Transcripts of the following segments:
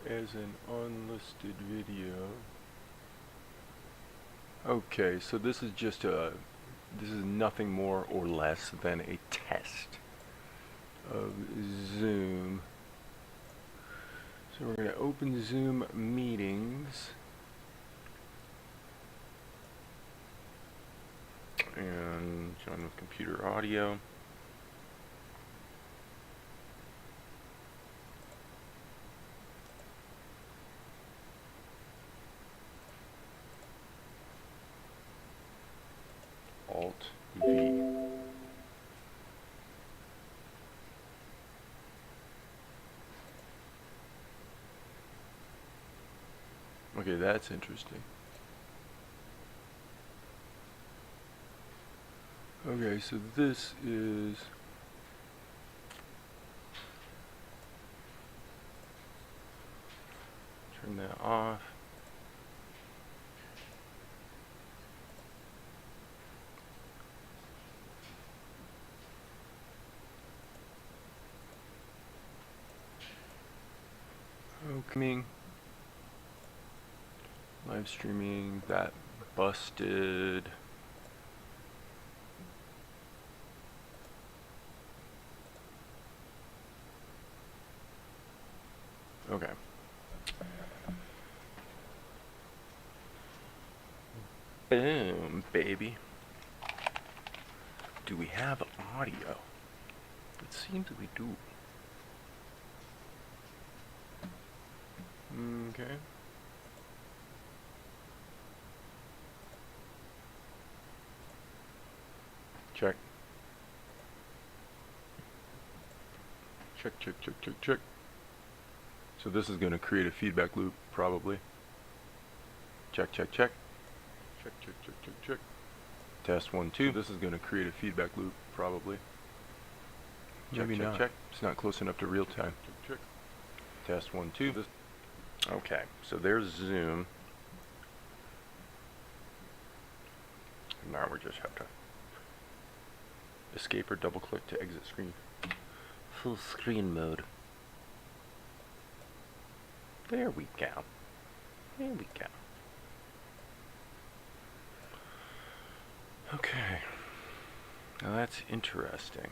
as an unlisted video. Okay, so this is just this is nothing more or less than a test of Zoom. So we're going to open Zoom meetings and join with computer audio. Alt V. Okay, that's interesting. Okay, so this is turn that off. Okay. Live streaming, that busted. Okay. Boom, baby. Do we have audio? It seems we do. Okay. Check. Check, check, check, check, check. So this is going to create a feedback loop, probably. Check, check, check. Check, check, check, check, check. Test 1, 2. This is going to create a feedback loop, probably. Check, Maybe check, not. check. It's not close enough to real time. Check, check. Test 1, 2. This. Okay, so there's Zoom. Now we just have to escape or double click to exit screen. Full screen mode. There we go. There we go. Okay. Now that's interesting.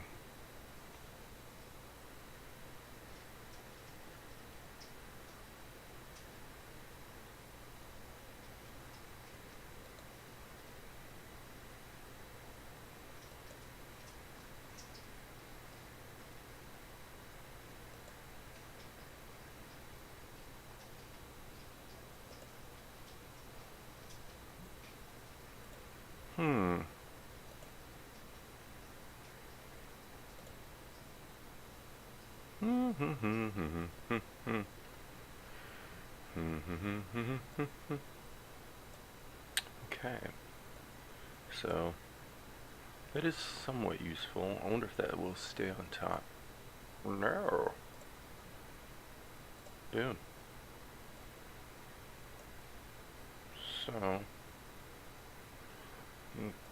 Okay, so that is somewhat useful. I wonder if that will stay on top. No. Boom. So,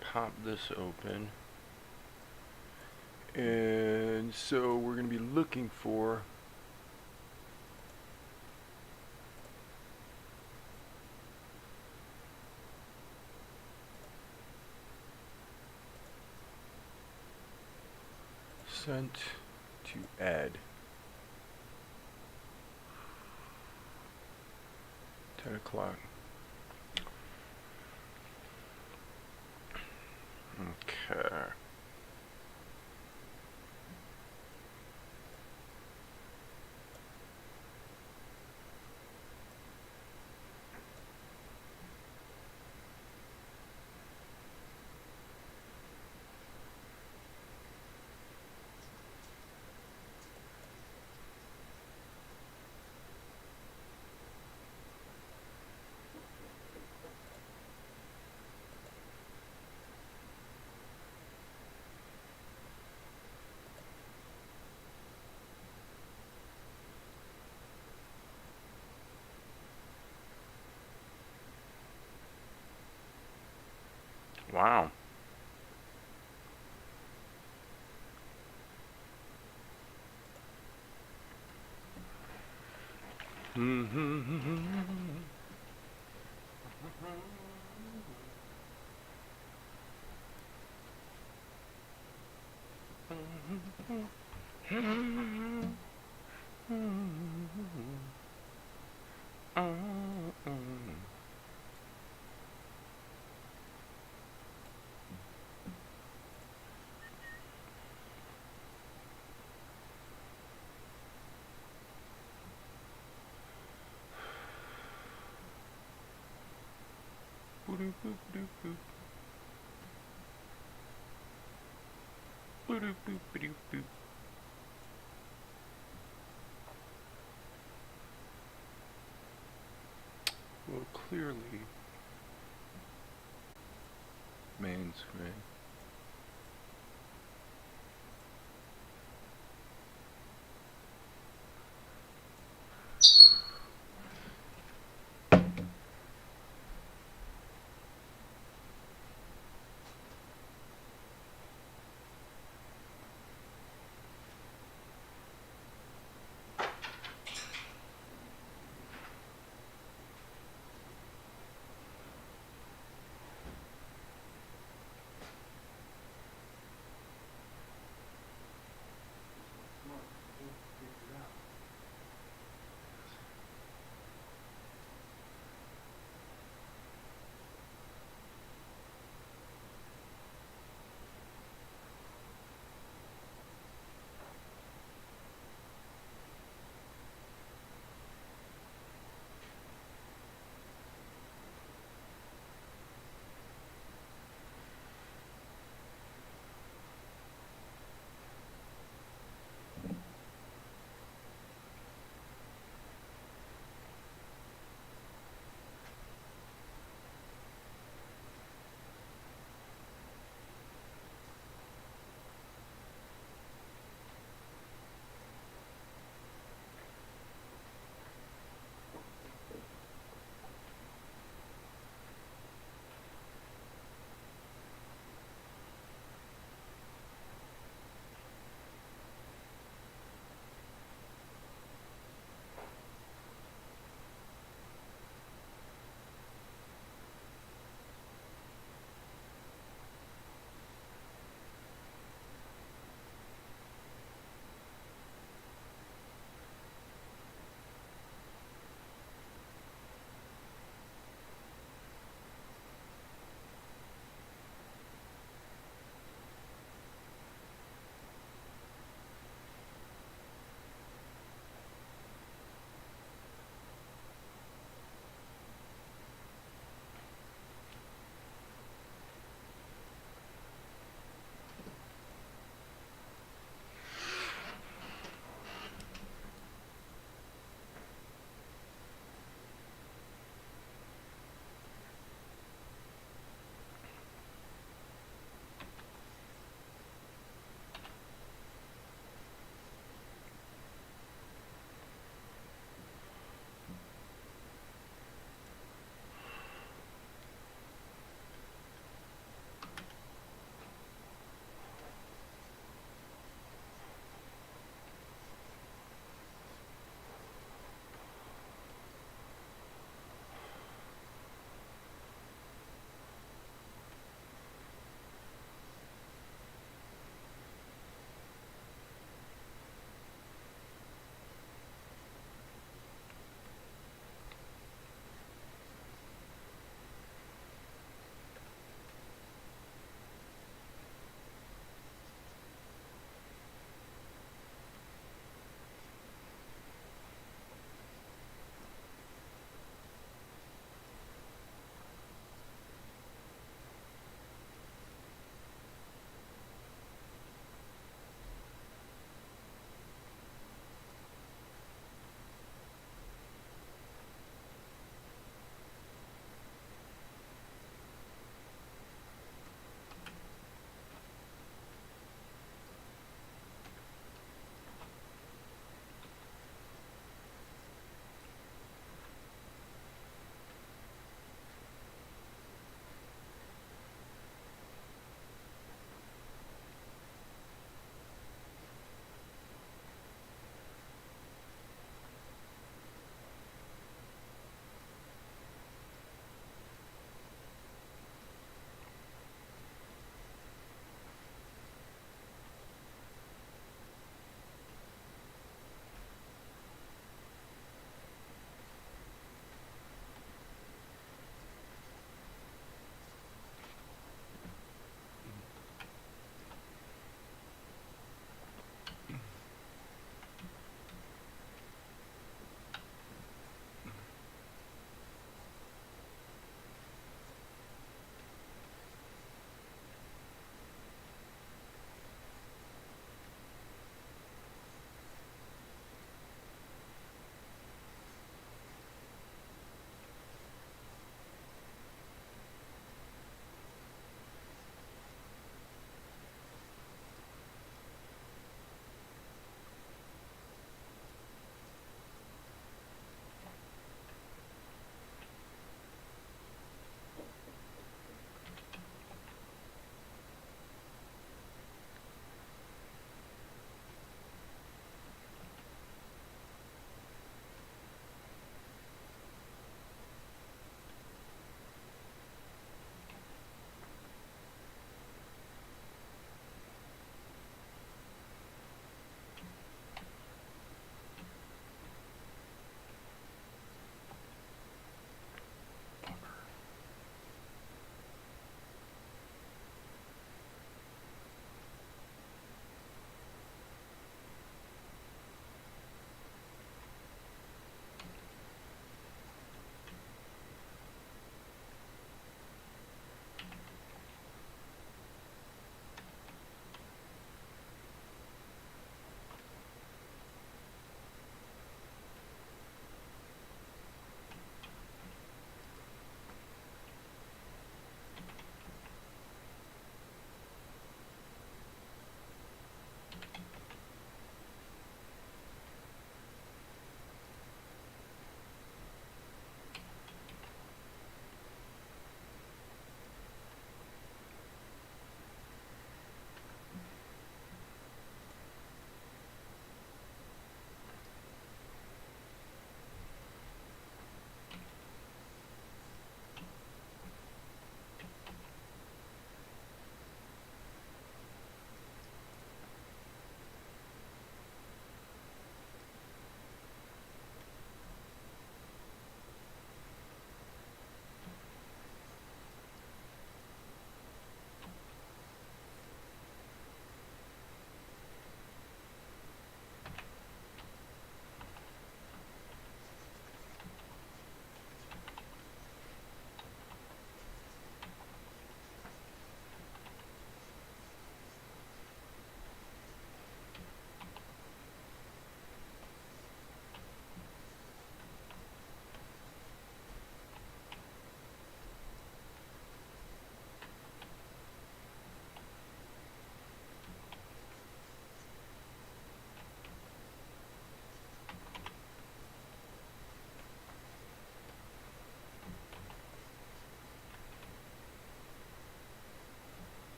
pop this open. And so we're going to be looking for sent to add. 10 o'clock. Okay. Wow. Well, clearly, main screen.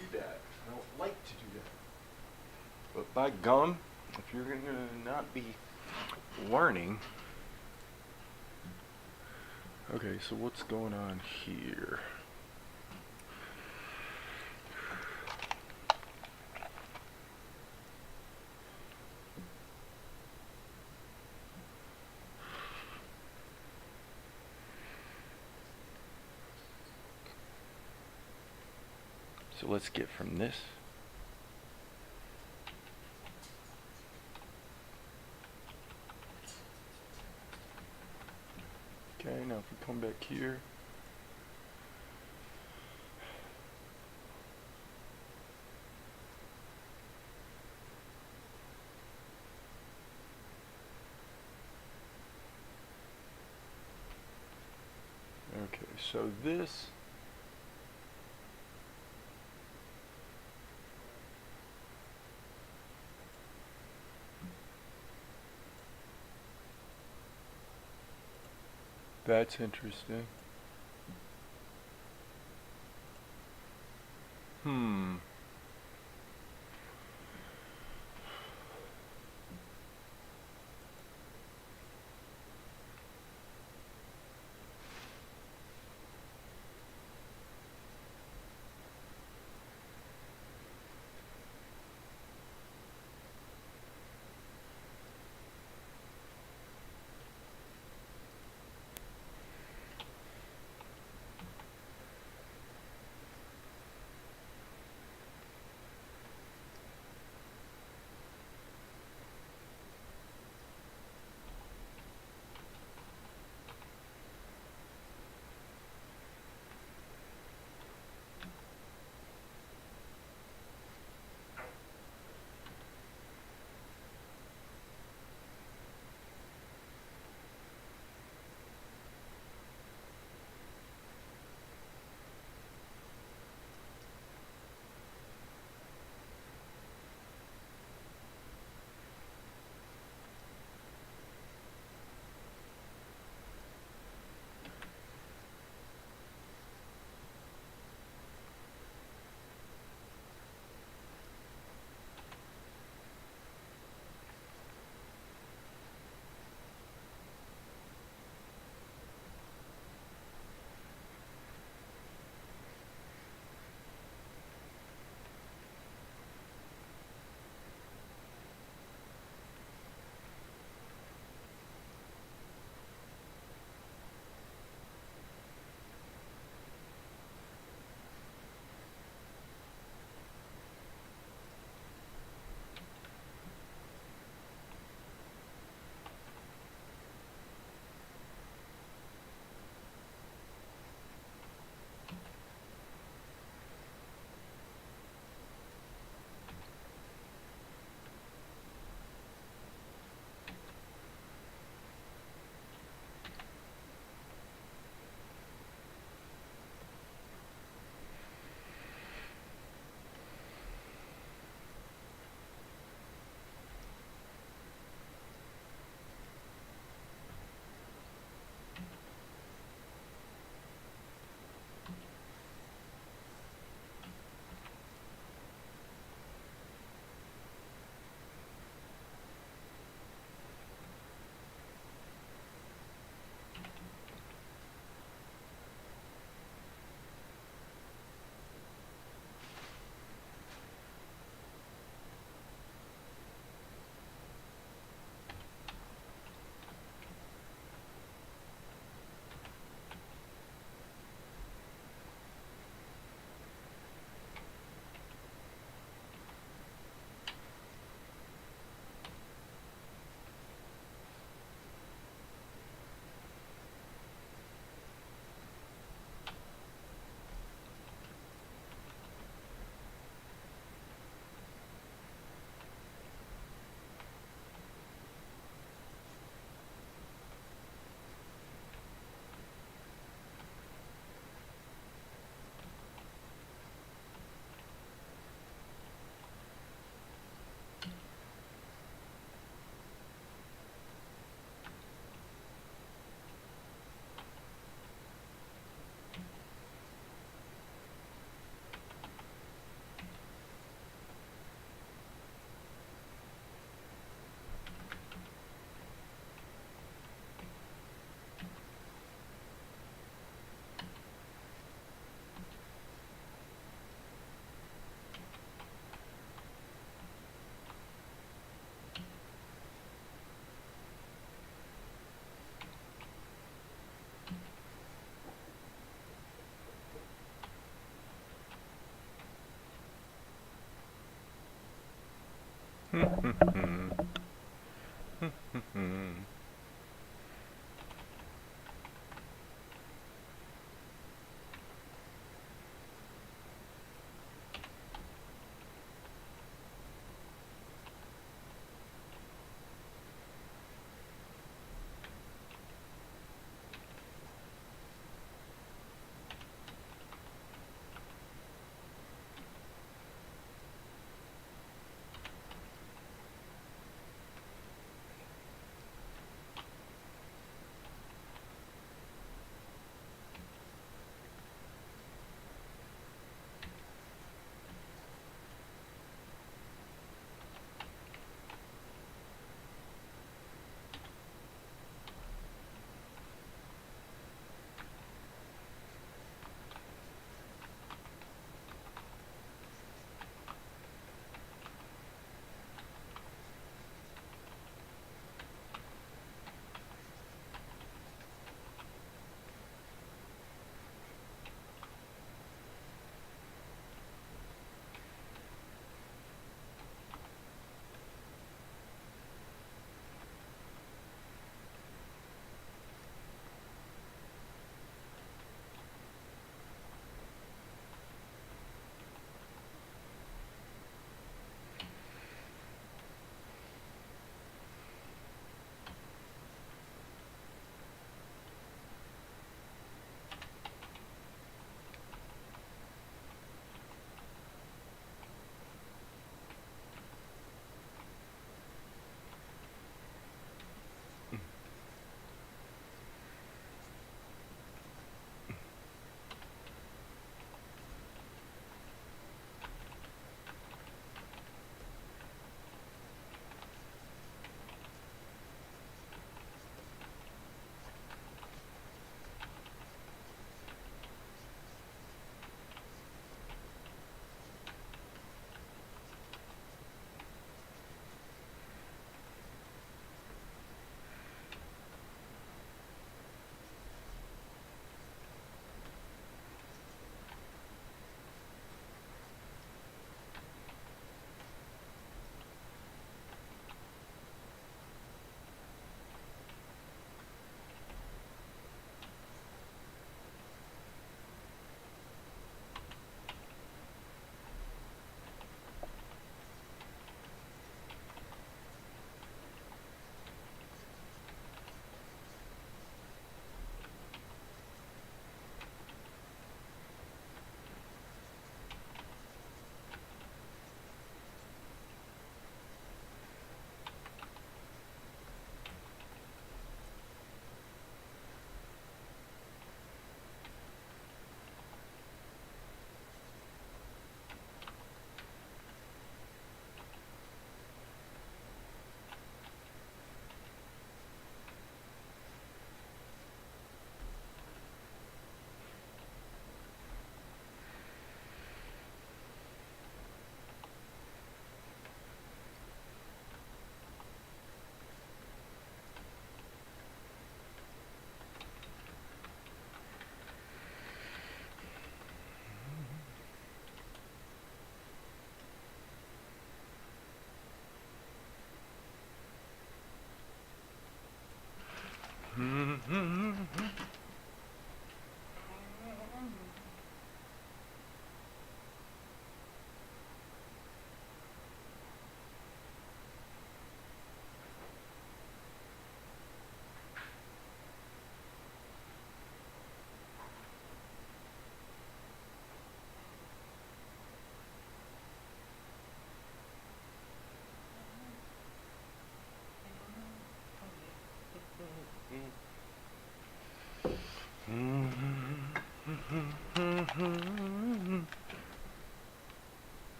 do that. I don't like to do that. But by gum, if you're going to not be learning. Okay, so what's going on here? So let's get from this. Okay, now if we come back here. Okay, so this that's interesting.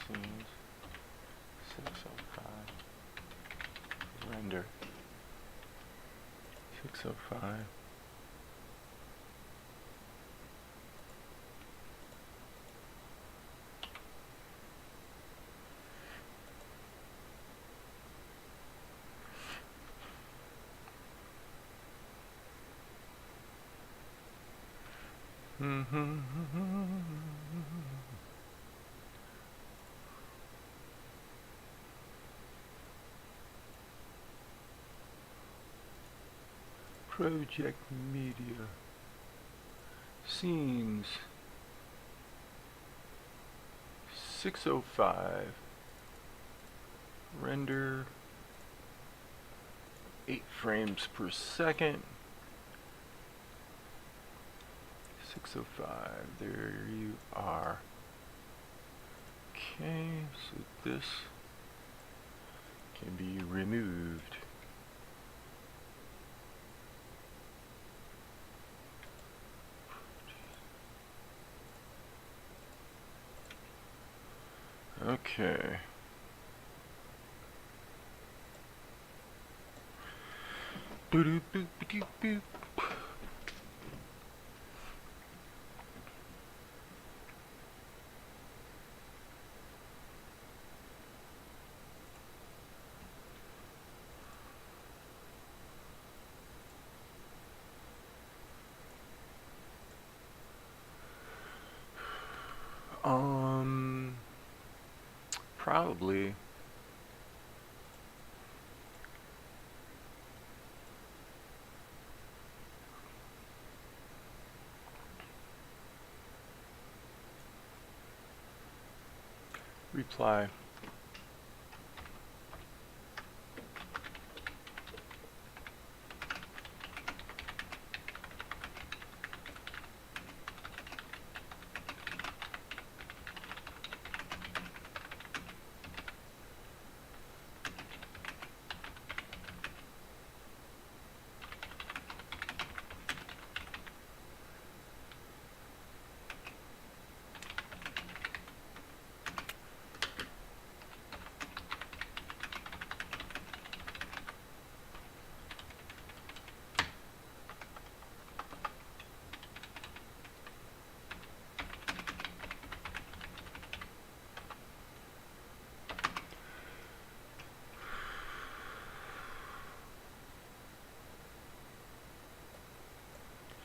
Scenes 605 render 605. Project media scenes 605 render 8 frames per second. 605, there you are. Okay, so this can be removed. Okay. Boop boop boop boop. Probably. Reply.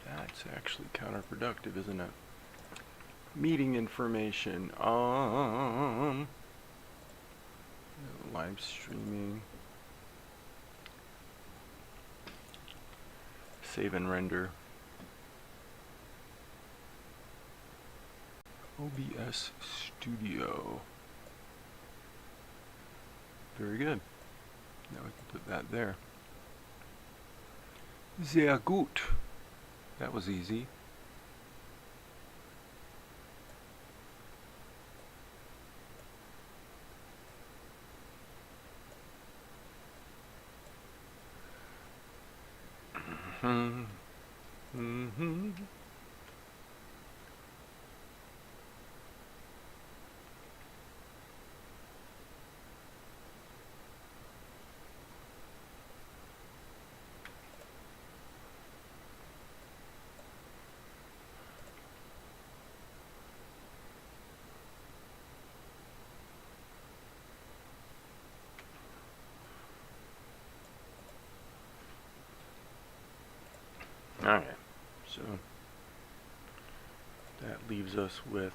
That's actually counterproductive, isn't it? Meeting information. Live streaming. Save and render. OBS Studio. Very good. Now we can put that there. Sehr gut. That was easy. Alright, so that leaves us with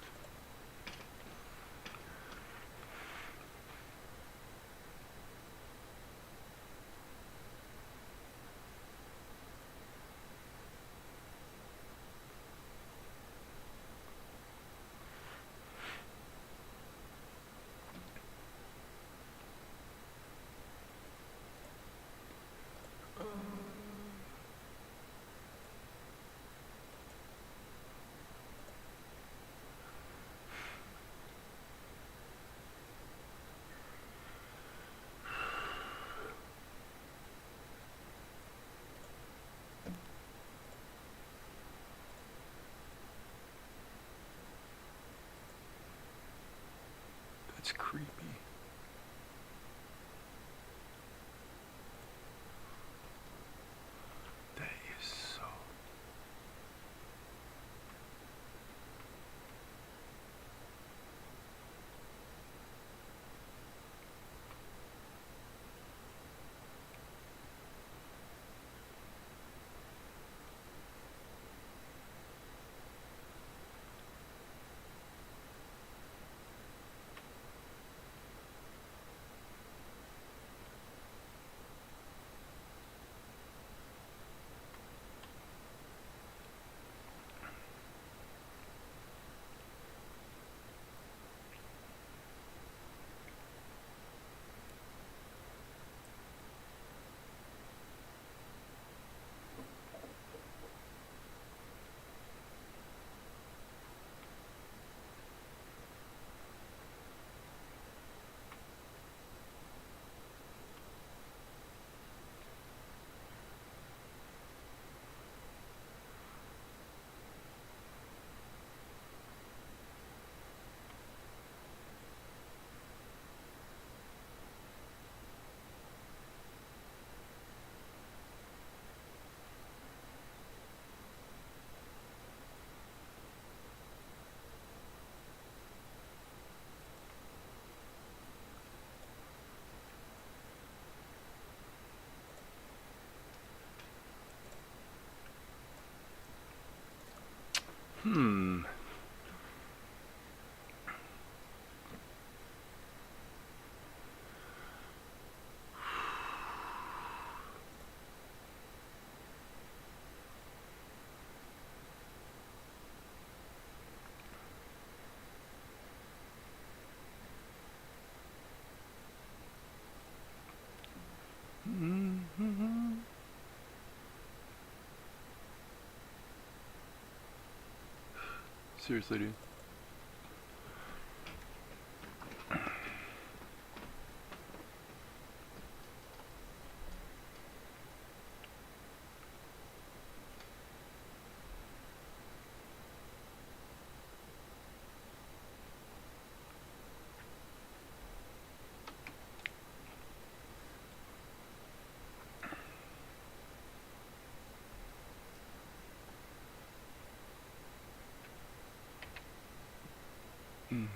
That's creepy. That is so... Hmm. Mm-hmm. Seriously, dude. Mm.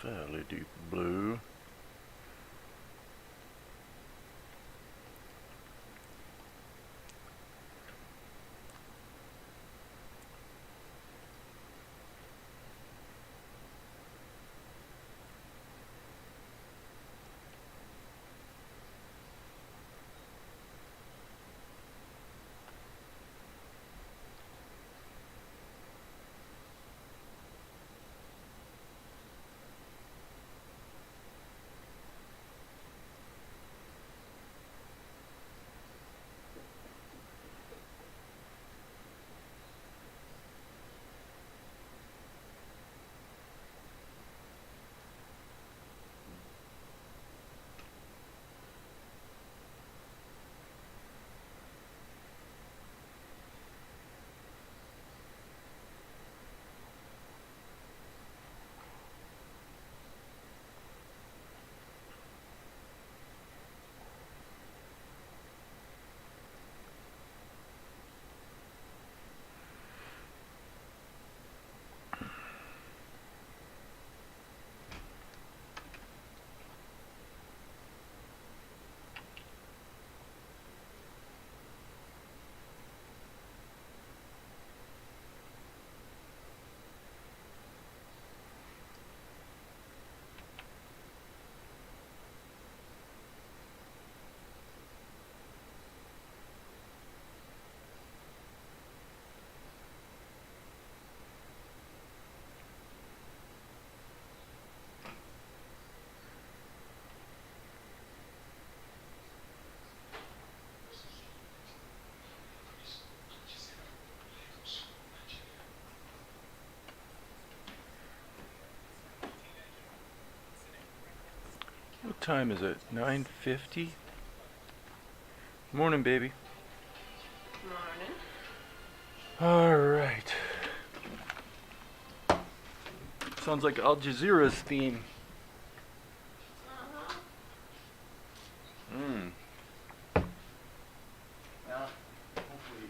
Fairly deep blue. What time is it? 9:50? Morning, baby. Morning. Alright. Sounds like Al Jazeera's theme. Hmm. Well, hopefully.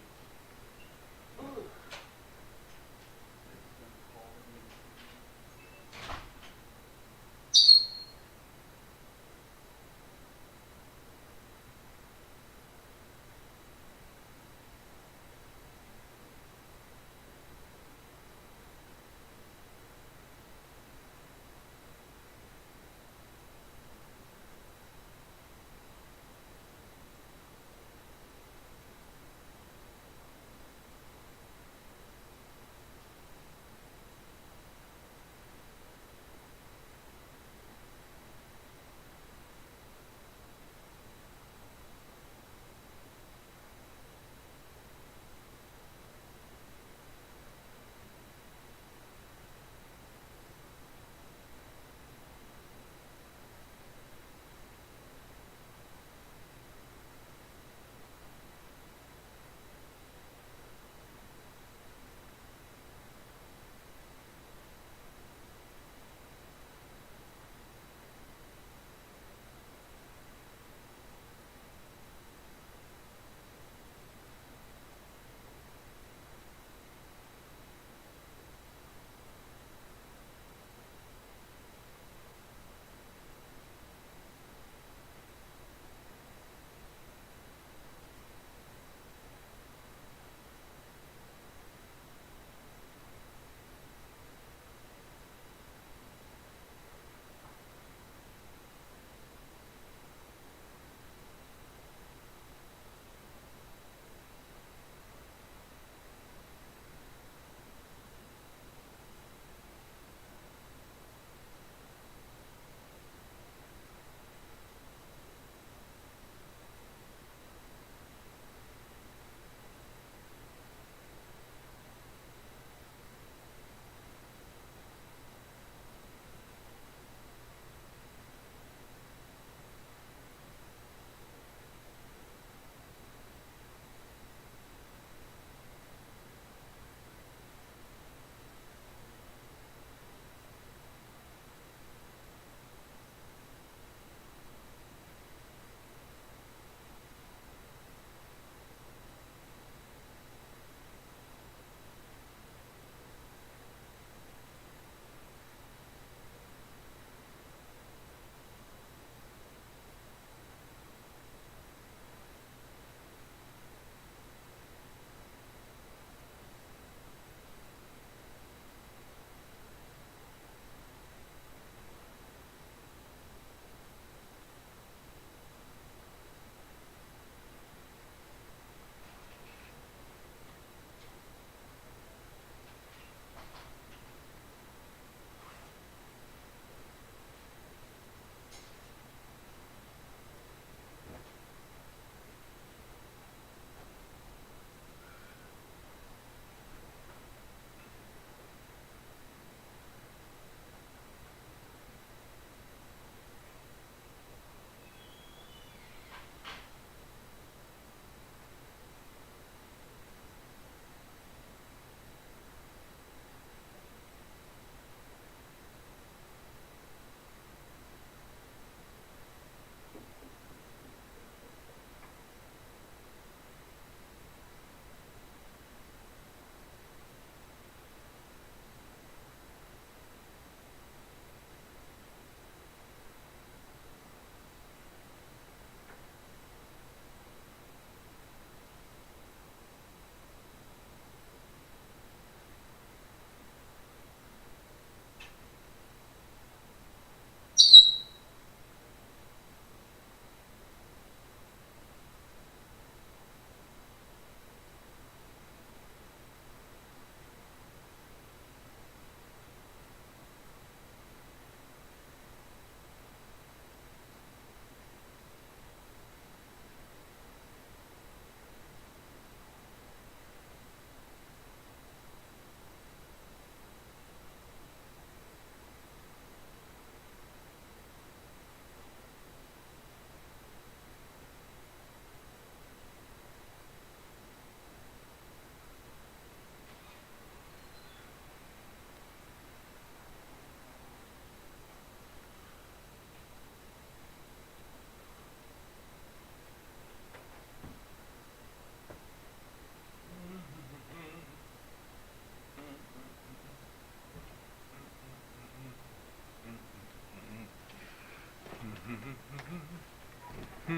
It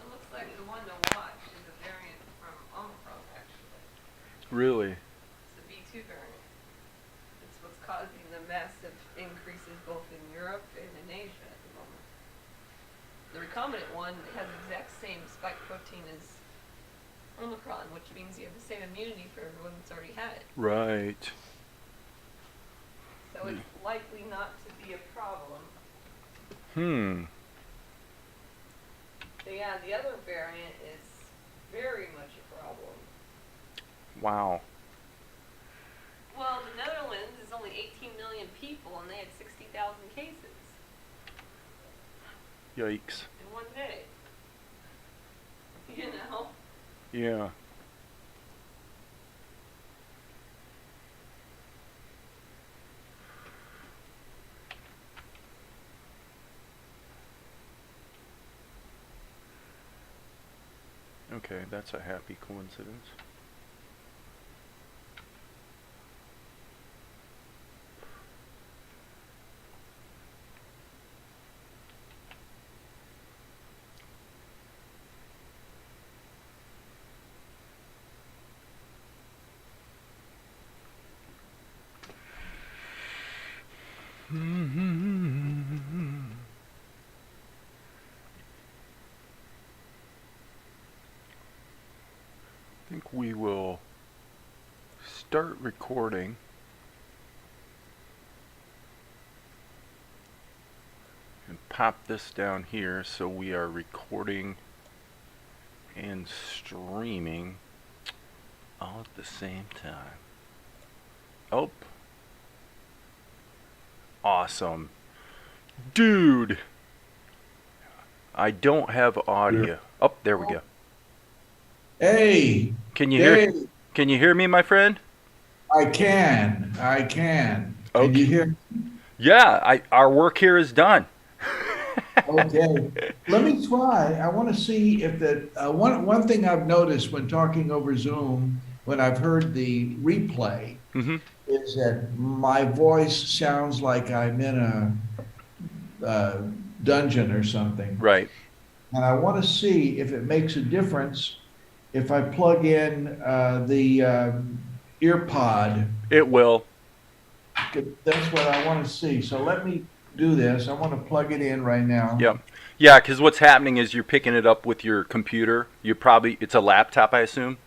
looks like the one to watch is a variant from Omicron, actually. Really? It's the B2 variant. It's what's causing the massive increases both in Europe and in Asia at the moment. The recombinant one has the exact same spike protein as Omicron, which means you have the same immunity for everyone that's already had it. Right. So it's likely not to be a problem. But yeah, the other variant is very much a problem. Wow. Well, the Netherlands is only 18 million people, and they had 60,000 cases Yikes. in one day. You know? Yeah. Okay, that's a happy coincidence. I think we will start recording. And pop this down here so we are recording and streaming all at the same time. Oh. Awesome. Dude! I don't have audio. Oh, there we go. Hey, Can you Dave, hear Can you hear me, my friend? I can. Can Okay. you hear? Yeah, our work here is done. Okay, let me try. I want to see if one thing I've noticed when talking over Zoom, when I've heard the replay, is that my voice sounds like I'm in a dungeon or something. Right. And I want to see if it makes a difference if I plug in the ear pod. It will. That's what I want to see. So let me do this. I want to plug it in right now. Yep. Yeah, because what's happening is you're picking it up with your computer. It's a laptop, I assume.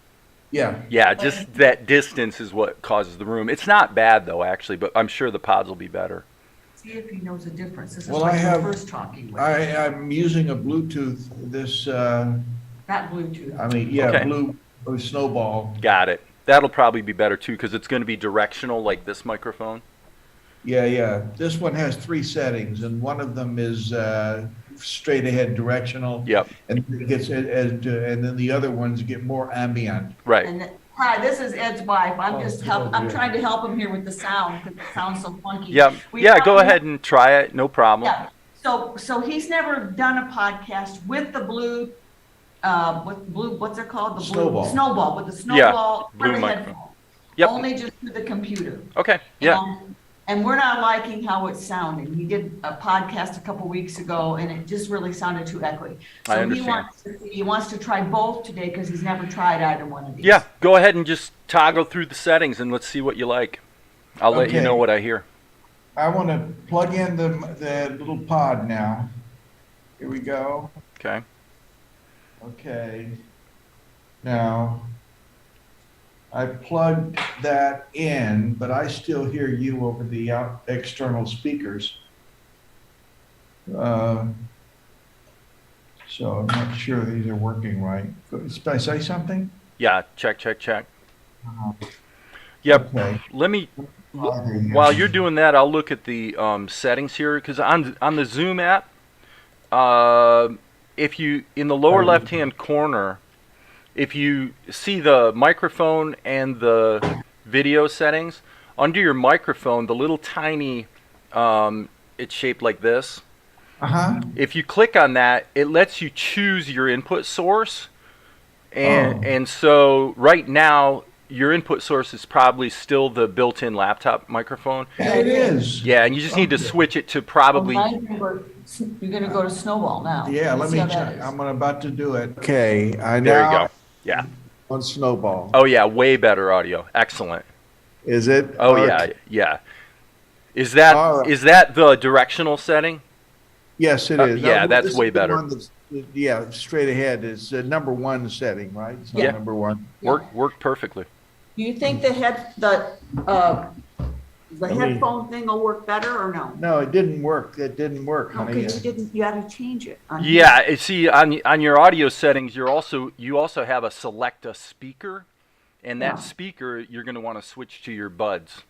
Yeah. Yeah, just that distance is what causes the room. It's not bad though, actually, but I'm sure the pods will be better. See if he knows the difference. This is Well, like I the have- first talking with. I'm using a Bluetooth. Not Bluetooth. Okay. Blue Snowball. Got it. That'll probably be better too, because it's going to be directional like this microphone. Yeah. This one has 3 settings, and one of them is straight ahead directional. Yep. And it gets and then the other ones get more ambient. Right. And hi, this is Ed's wife. I'm dear. trying to help him here with the sound because it sounds so funky. Yep. Yeah, go ahead and try it. No problem. Yeah. So he's never done a podcast with the blue, what's it called? The blue Snowball. with the snowball. blue for the microphone. headphone. Yep. Only just through the computer. Okay. Yeah. And we're not liking how it's sounding. He did a podcast a couple weeks ago, and it just really sounded too echoey. I So understand. he wants to try both today because he's never tried either one of these. Yeah. Go ahead and just toggle through the settings and let's see what you like. I'll let you Okay. know what I hear. I want to plug in the little pod now. Here we go. Okay. Okay. Now, I plugged that in, but I still hear you over the external speakers. So I'm not sure these are working right. Did I say something? Yeah. Check. Yep. Okay. Let me. While you're doing that, I'll look at the settings here because on the Zoom app, if you in the lower left-hand corner, if you see the microphone and the video settings, under your microphone, the little tiny, it's shaped like this. Uh-huh. If you click on that, it lets you choose your input source, And so right now, your input source is probably still the built-in laptop microphone. Yeah, it is. Yeah, and you just need to switch it to probably. You're gonna go to Snowball now. Yeah, let See me how that check. is. I'm about to do it. Okay, I There you now go. Yeah. on Snowball. Oh yeah, way better audio. Excellent. Is it? Oh yeah, yeah. Is that All right. is that the directional setting? Yes, it is. yeah, that's this is way the better. one that's, yeah, straight ahead is number one setting, right? It's not Yeah. number one. Worked perfectly. Do you think the headphone thing will work better or no? No, it didn't work. It didn't work, No, honey. because you had to change it. on Yeah, see on your audio settings, you also have a select a speaker, and that Yeah. speaker you're going to want to switch to your buds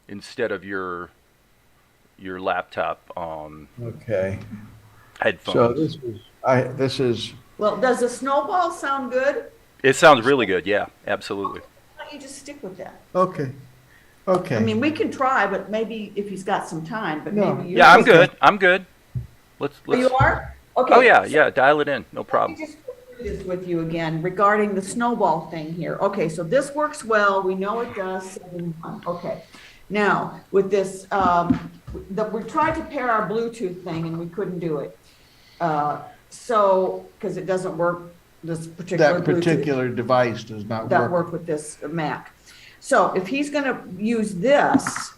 instead of your laptop Okay. headphones. So this is, Well, does the Snowball sound good? It sounds really good. Yeah, absolutely. Why don't you just stick with that? okay. Okay. I mean, we can try, but maybe if he's got some time, but No. maybe you. Yeah, I'm good. I'm good. Let's. Oh, you are? Okay. Oh yeah, so yeah. Dial it in. No Let problem. me just go through this with you again regarding the Snowball thing here. Okay, so this works well. We know it does. 7-1. Okay. Now, with this, we tried to pair our Bluetooth thing and we couldn't do it. So, because it doesn't work, this particular that Bluetooth. particular device does not That work. work with this Mac. So if he's gonna use this,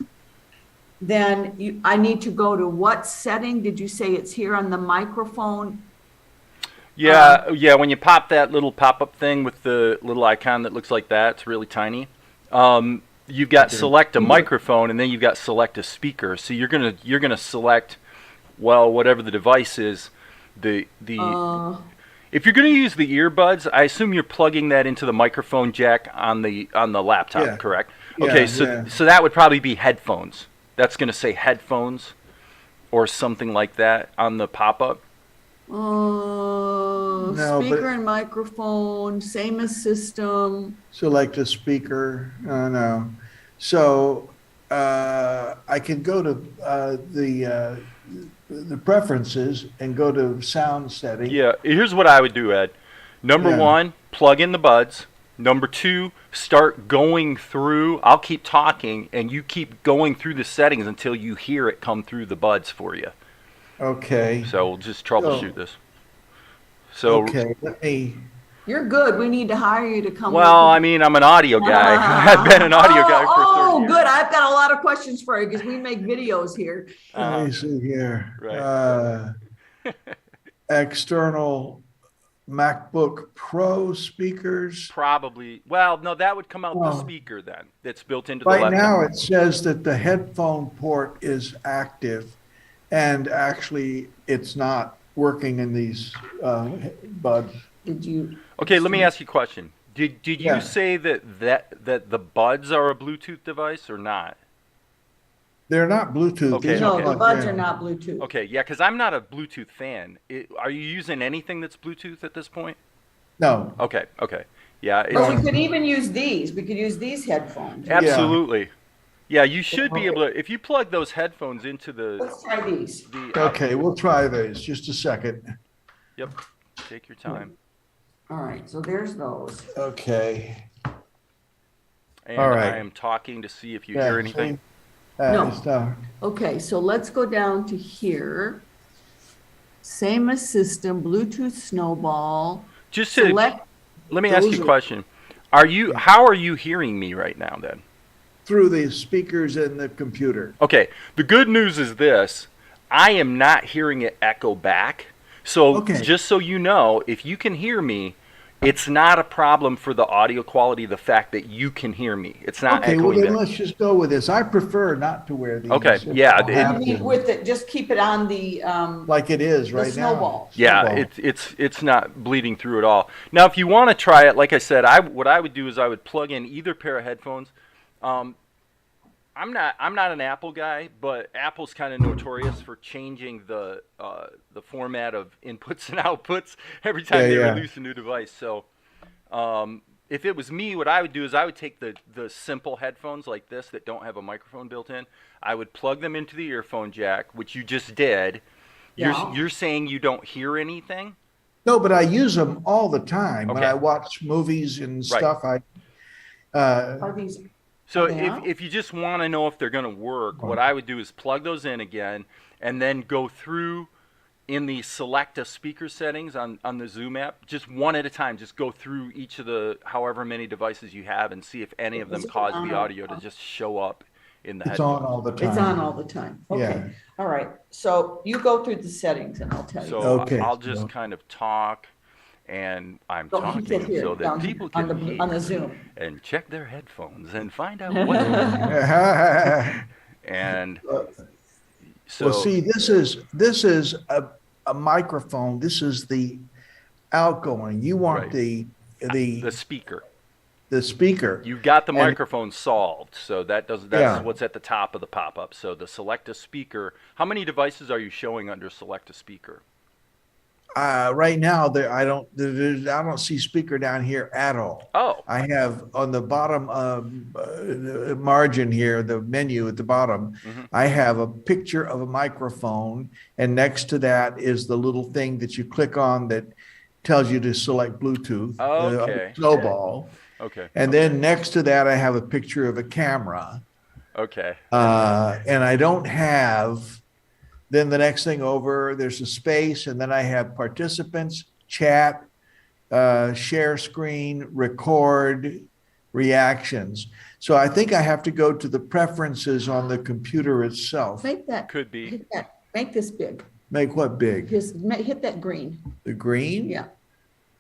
then I need to go to what setting? Did you say it's here on the microphone? Yeah, yeah. When you pop that little pop-up thing with the little icon that looks like that, it's really tiny. You've got select a microphone, and then you've got select a speaker. So you're gonna select, well, whatever the device is. If you're going to use the earbuds, I assume you're plugging that into the microphone jack on the laptop, Yeah. correct? Yeah, Okay, yeah. so that would probably be headphones. That's going to say headphones or something like that on the pop-up. No, but- Speaker and microphone, same as system. Select a speaker. No. So I can go to the preferences and go to sound setting. Yeah, here's what I would do, Ed. Number Yeah. 1, plug in the buds. Number 2, start going through. I'll keep talking, and you keep going through the settings until you hear it come through the buds for you. Okay. So we'll just troubleshoot this. So, Okay. Let me. You're good. We need to hire you to come. well, I mean, I'm an audio guy. I've been an audio guy for 30 Oh, years. good. I've got a lot of questions for you because we make videos here. Let me see here. Right. External MacBook Pro speakers. Probably. Well, no, that would come out the Oh. speaker then. That's built into the Right laptop. now, it says that the headphone port is active, and actually, it's not working in these buds. Did you? Okay, let me ask you a question. Did Yeah. you say that the buds are a Bluetooth device or not? They're not Bluetooth. Okay, These No, okay. the plugged buds in. are not Bluetooth. Okay, yeah, because I'm not a Bluetooth fan. Are you using anything that's Bluetooth at this point? No. Okay. Yeah, But we it's, could even use these. We could use these headphones. absolutely. Yeah, you should be able to, if you plug those headphones into Let's try these. Okay, we'll try these. Just a second. Yep, take your time. All right, so there's those. Okay. And All right. I am talking to see if you hear anything. No. It's not- Okay, so let's go down to here. Same as system, Bluetooth Snowball. Just to, Select let me ask those you a are- question. How are you hearing me right now then? through the speakers in the computer. Okay, the good news is this. I am not hearing it echo back. So Okay. just so you know, if you can hear me, it's not a problem for the audio quality, the fact that you can hear me. It's not Okay, well echoing then back. let's just go with this. I prefer not to wear these. Okay, if yeah, I'll have I mean, to. with it, just keep it on the, Like it is right now. snowball. Yeah, Snowball. it's not bleeding through at all. Now, if you want to try it, like I said, what I would do is I would plug in either pair of headphones. I'm not an Apple guy, but Apple's kind of notorious for changing the format of inputs and outputs every time they Yeah. release a new device. So, if it was me, what I would do is I would take the simple headphones like this that don't have a microphone built in. I would plug them into the earphone jack, which you just did. Yeah. You're saying you don't hear anything? No, but I use them all the time. When Okay. I watch movies and Right. stuff, Are these, So Are they out? if you just want to know if they're going to work, what I would do is plug those in again and then go through in the select a speaker settings on the Zoom app, just one at a time. Just go through each of the however many devices you have and see if any of them Is it cause on the or audio to off? just show up in the it's on headphones. all the time. It's on all the time. Okay. Yeah. All right. So you go through the settings and I'll tell you. So Okay. I'll just So- kind of talk, and I'm Oh, he said talking here, so that down people here, can on the hear Zoom. and check their headphones and find out what. And so Well, see, this is a microphone. This is the outgoing. You want Right. the the speaker. the speaker. You got the And- microphone solved, so that's Yeah. what's at the top of the pop-up. So the select a speaker. How many devices are you showing under select a speaker? Right now, I don't see speaker down here at all. Oh, I have on the bottom margin here, the menu at the bottom, Mhm. I have a picture of a microphone, and next to that is the little thing that you click on that tells you to select Bluetooth, Okay. snowball. okay, And then next to that, I have a picture of a camera. okay, And I don't have, then the next thing over, there's a space, and then I have participants, chat, share screen, record, reactions. So I think I have to go to the preferences on the computer itself. Make that, could be. hit that, make this big. Make what big? Just hit that green. The green? Yeah.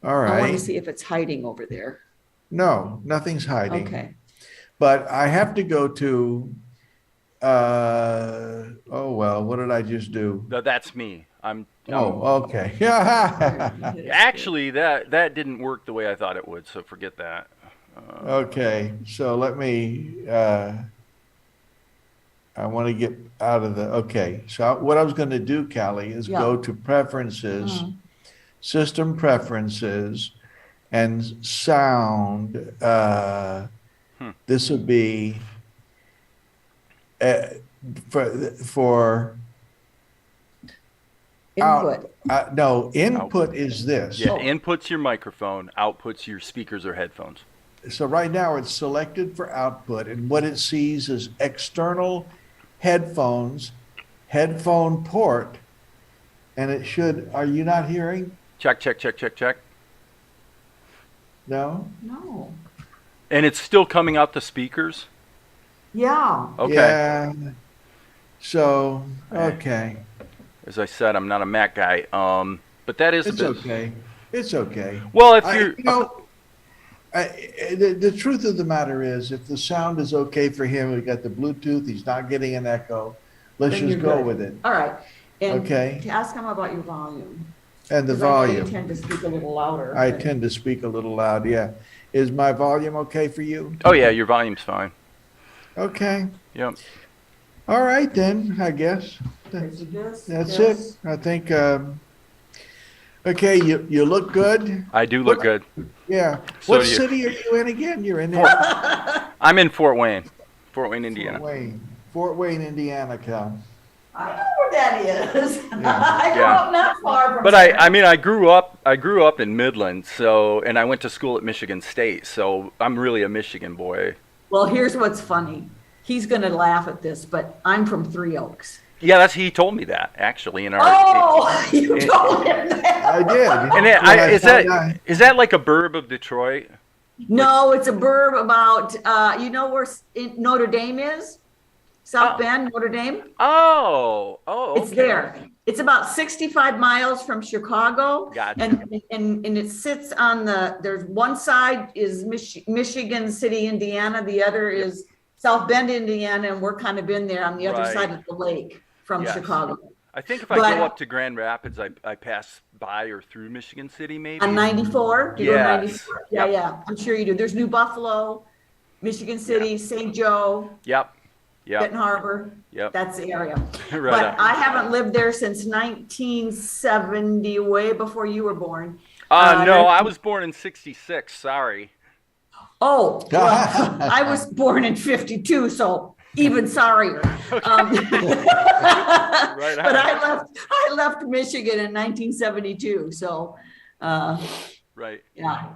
All I want to right. see if it's hiding over there. No, nothing's hiding. Okay. But I have to go to, oh, well, what did I just do? No, that's me. I'm Oh, okay. Yeah. actually that didn't work the way I thought it would, so forget that. Okay, so let me, I want to get out of the, okay. So what I was going to do, Callie, is Yeah. go to preferences, Mhm. system preferences, and sound. This would be for Input. no, input is this. Yeah, Oh. input's your microphone, output's your speakers or headphones. So right now it's selected for output, and what it sees is external headphones, headphone port, and it should, are you not hearing? Check, check, check, check, check. No? No. And it's still coming out the speakers? Yeah. Okay. Yeah. So, okay. As I said, I'm not a Mac guy. But that is It's a bit. okay. It's okay. Well, if you're The truth of the matter is, if the sound is okay for him, we got the Bluetooth, he's not getting an echo, let's Then just you're go good. with it. All right. And Okay. to ask him about your volume. And the 'Cause I know you volume. tend to speak a little louder. I but- tend to speak a little loud, yeah. Is my volume okay for you? oh yeah, your volume's fine. Okay. Yep. All right then, I guess. Okay, so this, That's this. it. I think, okay, you look good. I do look good. Yeah. So What do you. city are you in again? You're in there. I'm in Fort Wayne, Indiana. Fort Wayne, Indiana, Cal. I know where that is. Yeah. I grew Yeah. up not far from But there. I mean, I grew up in Midland, so, and I went to school at Michigan State, so I'm really a Michigan boy. Well, here's what's funny. He's going to laugh at this, but I'm from Three Oaks. Yeah, he told me that actually in our. Oh, you told him that. I did. And is that like a burb of Detroit? No, it's a burb about, you know where Notre Dame is? South Oh. Bend, Notre Dame? Oh, It's okay. there. It's about 65 miles from Chicago. Gotcha. And it sits on there's one side is Michigan City, Indiana. The other is South Bend, Indiana. And we're kind of in there on the other Right. side of the lake from Yes. Chicago. I think if I But- go up to Grand Rapids, I pass by or through Michigan City, maybe. On 94? Do you go Yes. 94? Yeah, Yep. yeah. I'm sure you do. There's New Buffalo, Michigan City, St. Joe, Yep. Benton Yep. Harbor. Yep. That's the area. Right But on. I haven't lived there since 1970, way before you were born. No, I was born in '66. Sorry. Oh, well, I was born in 52, so even sorrier. Right But on. I left Michigan in 1972, so Right. Yeah.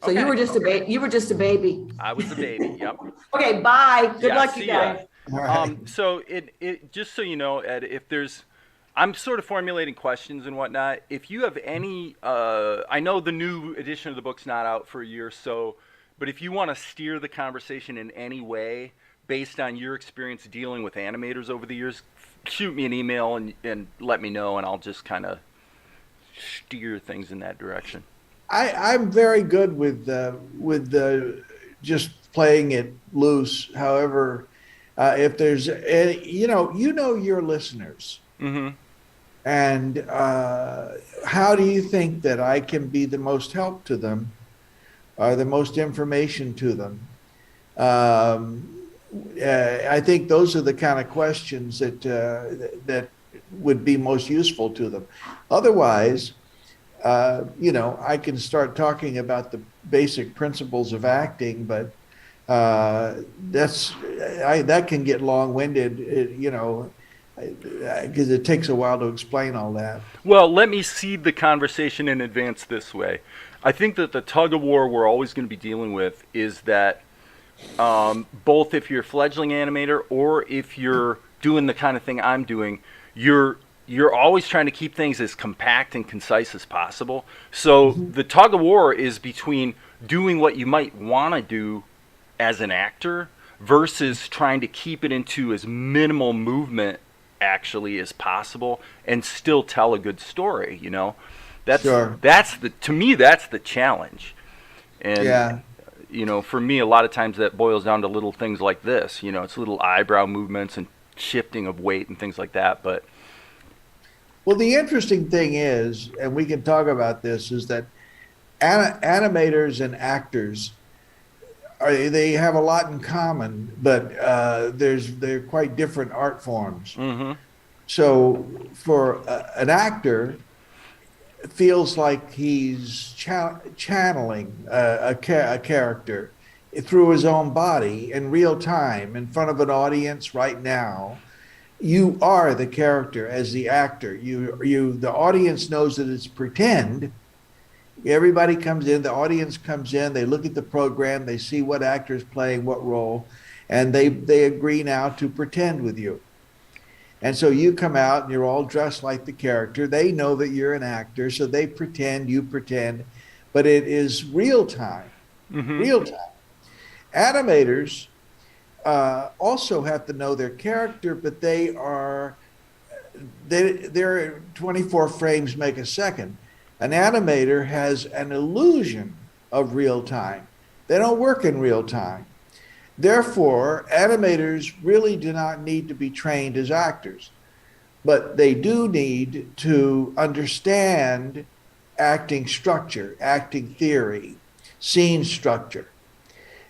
So Okay. you were just you were just a baby. I was a baby. Yep. Okay, bye. Good Yeah. luck, you See ya. guys. All right. So it just so you know, Ed, if there's, I'm sort of formulating questions and whatnot. If you have any, I know the new edition of the book's not out for a year or so, but if you want to steer the conversation in any way based on your experience dealing with animators over the years, shoot me an email and let me know, and I'll just kind of steer things in that direction. I'm very good with just playing it loose. However, if there's any, you know your listeners, Mm-hmm. and how do you think that I can be the most help to them, or the most information to them? I think those are the kind of questions that would be most useful to them. Otherwise, I can start talking about the basic principles of acting, but that can get long-winded, because it takes a while to explain all that. Well, let me seed the conversation in advance this way. I think that the tug of war we're always going to be dealing with is that both if you're a fledgling animator or if you're doing the kind of thing I'm doing, you're always trying to keep things as compact and concise as possible. So the tug of war is between doing what you might want to do as an actor versus trying to keep it into as minimal movement actually as possible and still tell a good story, That's Sure. to me that's the challenge. And Yeah. For me a lot of times that boils down to little things like this, it's little eyebrow movements and shifting of weight and things like that, but Well, the interesting thing is, and we can talk about this, is that animators and actors they have a lot in common, but they're quite different art forms. mhm. So for an actor, it feels like he's channeling a character through his own body in real time in front of an audience right now. You are the character as the actor. The audience knows that it's pretend. Everybody comes in, the audience comes in, they look at the program, they see what actor's playing what role, and they agree now to pretend with you. And so you come out and you're all dressed like the character. They know that you're an actor, so they pretend, you pretend, but it is real time. Mhm. Real time. Animators also have to know their character, but they're 24 frames make a second. An animator has an illusion of real time. They don't work in real time. Therefore, animators really do not need to be trained as actors, but they do need to understand acting structure, acting theory, scene structure.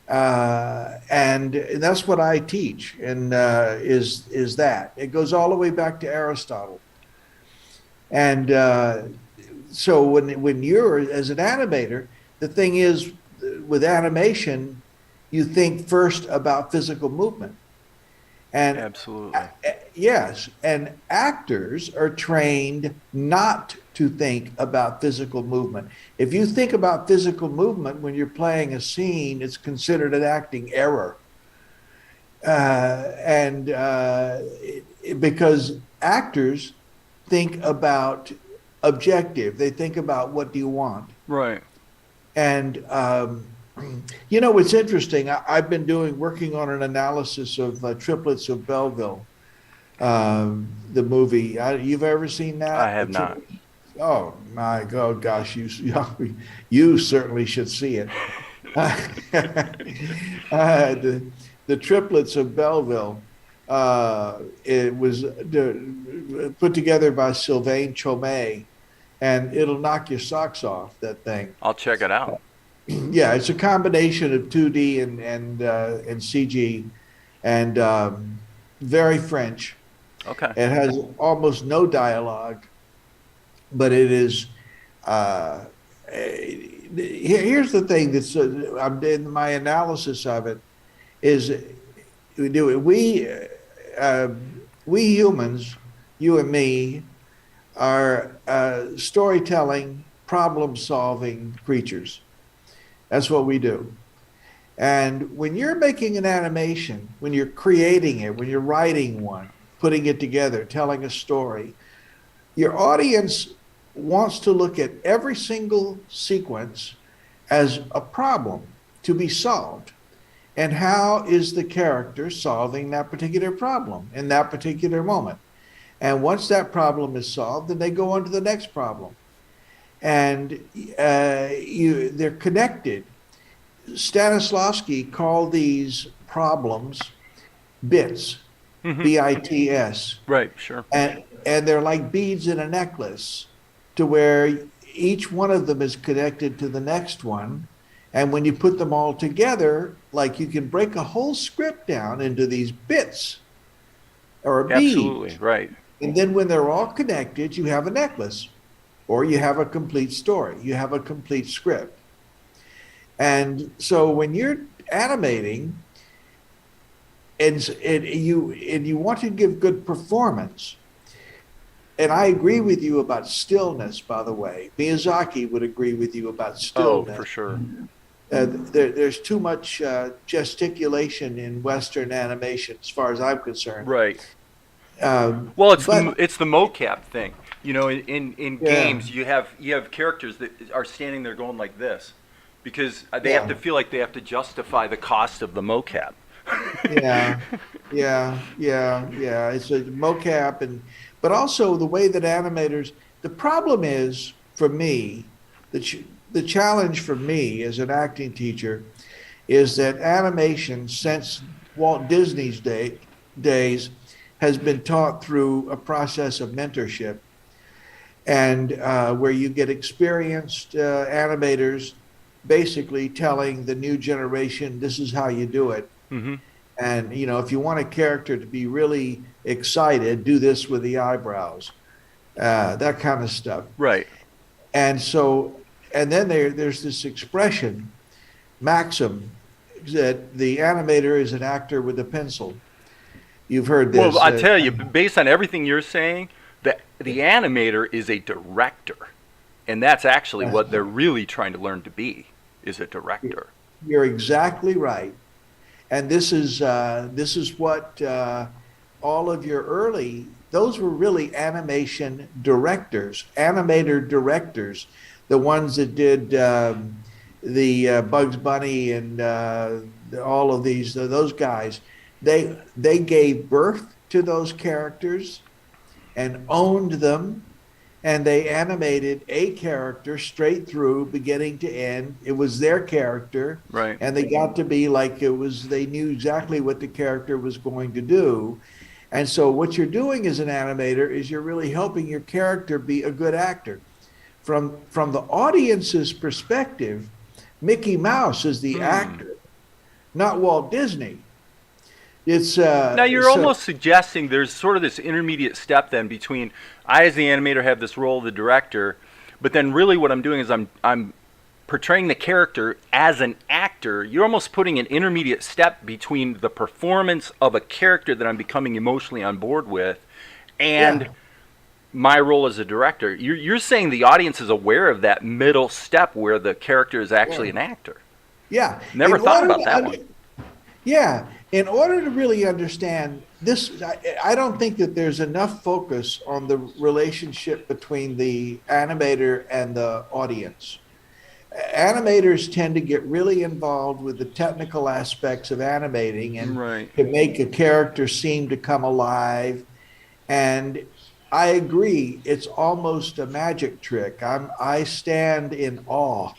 And that's what I teach, and is that. It goes all the way back to Aristotle. And so when you're, as an animator, the thing is, with animation, you think first about physical movement. And Absolutely. yes, and actors are trained not to think about physical movement. If you think about physical movement when you're playing a scene, it's considered an acting error. Because actors think about objective, they think about what do you want. Right. And it's interesting. I've been working on an analysis of Triplets of Belleville, the movie. You've ever seen that? I have not. Oh my God, gosh, you certainly should see it. The Triplets of Belleville. It was put together by Sylvain Chomet, and it'll knock your socks off, that thing. I'll check it out. Yeah, it's a combination of 2D and CG, and very French. Okay. It has almost no dialogue, but it is. Here's the thing that's I'm in my analysis of it is we humans, you and me, are storytelling problem-solving creatures. That's what we do. And when you're making an animation, when you're creating it, when you're writing one, putting it together, telling a story, your audience wants to look at every single sequence as a problem to be solved. And how is the character solving that particular problem in that particular moment? And once that problem is solved, then they go on to the next problem. And they're connected. Stanislavski called these problems bits, B-I-T-S. Right, sure. And they're like beads in a necklace, to where each one of them is connected to the next one. And when you put them all together, like you can break a whole script down into these bits or beads. Absolutely, right. And then when they're all connected, you have a necklace, or you have a complete story, you have a complete script. And so when you're animating and you want to give good performance, and I agree with you about stillness, by the way. Miyazaki would agree with you about stillness. Oh, for sure. There's too much gesticulation in Western animation, as far as I'm concerned. Right. Well, it's the mocap thing. You know, in games, you have characters that are standing there going like this, because they have to feel like they have to justify the cost of the mocap. yeah. It's a mocap, but also the way that animators. The problem is, for me, the challenge for me as an acting teacher is that animation, since Walt Disney's days, has been taught through a process of mentorship, and where you get experienced animators basically telling the new generation, this is how you do it. Mm-hmm. And, you know, if you want a character to be really excited, do this with the eyebrows, that kind of stuff. Right. And so, and then there's this expression, maxim, that the animator is an actor with a pencil. You've heard this. Well, I tell you, based on everything you're saying, the animator is a director. And that's actually what they're really trying to learn to be, is a director. You're exactly right. And this is what all of your early, those were really animation directors, animator directors, the ones that did the Bugs Bunny and all of those guys. They gave birth to those characters and owned them, and they animated a character straight through, beginning to end. It was their character, right? And they got to be like it was. They knew exactly what the character was going to do, and so what you're doing as an animator is you're really helping your character be a good actor. From the audience's perspective, Mickey Mouse is the actor, not Walt Disney. It's now you're almost suggesting there's sort of this intermediate step then between I as the animator have this role of the director, but then really what I'm doing is I'm portraying the character as an actor. You're almost putting an intermediate step between the performance of a character that I'm becoming emotionally on board with and my role as a director. You're saying the audience is aware of that middle step where the character is actually an actor. Yeah. Never thought about that one. Yeah. In order to really understand this, I don't think that there's enough focus on the relationship between the animator and the audience. Animators tend to get really involved with the technical aspects of animating and to make a character seem to come alive. And I agree, it's almost a magic trick. I stand in awe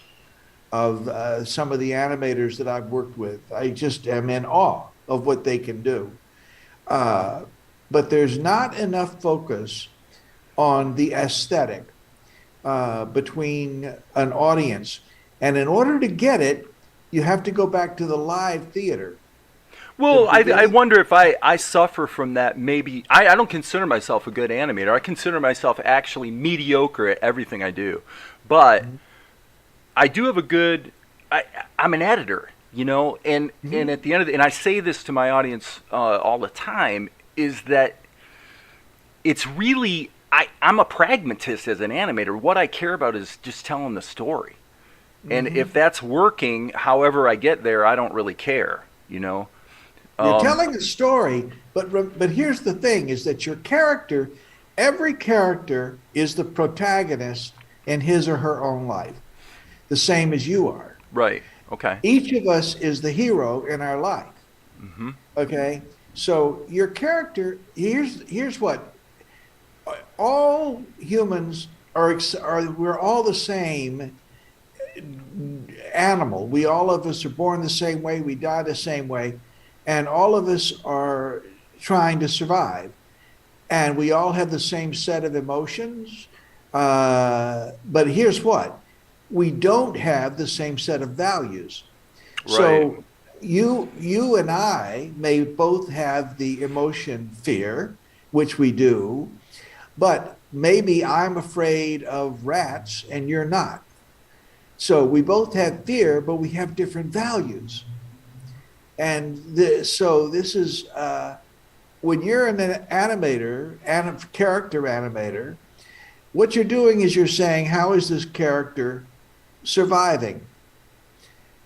of some of the animators that I've worked with. I just am in awe of what they can do. But there's not enough focus on the aesthetic between an audience. And in order to get it, you have to go back to the live theater. Well, I wonder if I suffer from that. Maybe I don't consider myself a good animator. I consider myself actually mediocre at everything I do. But I do have a good, I'm an editor, you know, and at the end of and I say this to my audience all the time, is that it's really, I'm a pragmatist as an animator. What I care about is just telling the story. And if that's working, however I get there, I don't really care, you know. You're telling a story, but here's the thing: is that your character, every character is the protagonist in his or her own life, the same as you are. Right. Okay. Each of us is the hero in our life. Okay, so your character. Here's what all humans are. We're all the same animal. We all of us are born the same way. We die the same way. And all of us are trying to survive. And we all have the same set of emotions. But here's what, we don't have the same set of values. Right. So you and I may both have the emotion fear, which we do, but maybe I'm afraid of rats and you're not. So we both have fear, but we have different values. And so this is, when you're an animator, character animator, what you're doing is you're saying, how is this character surviving?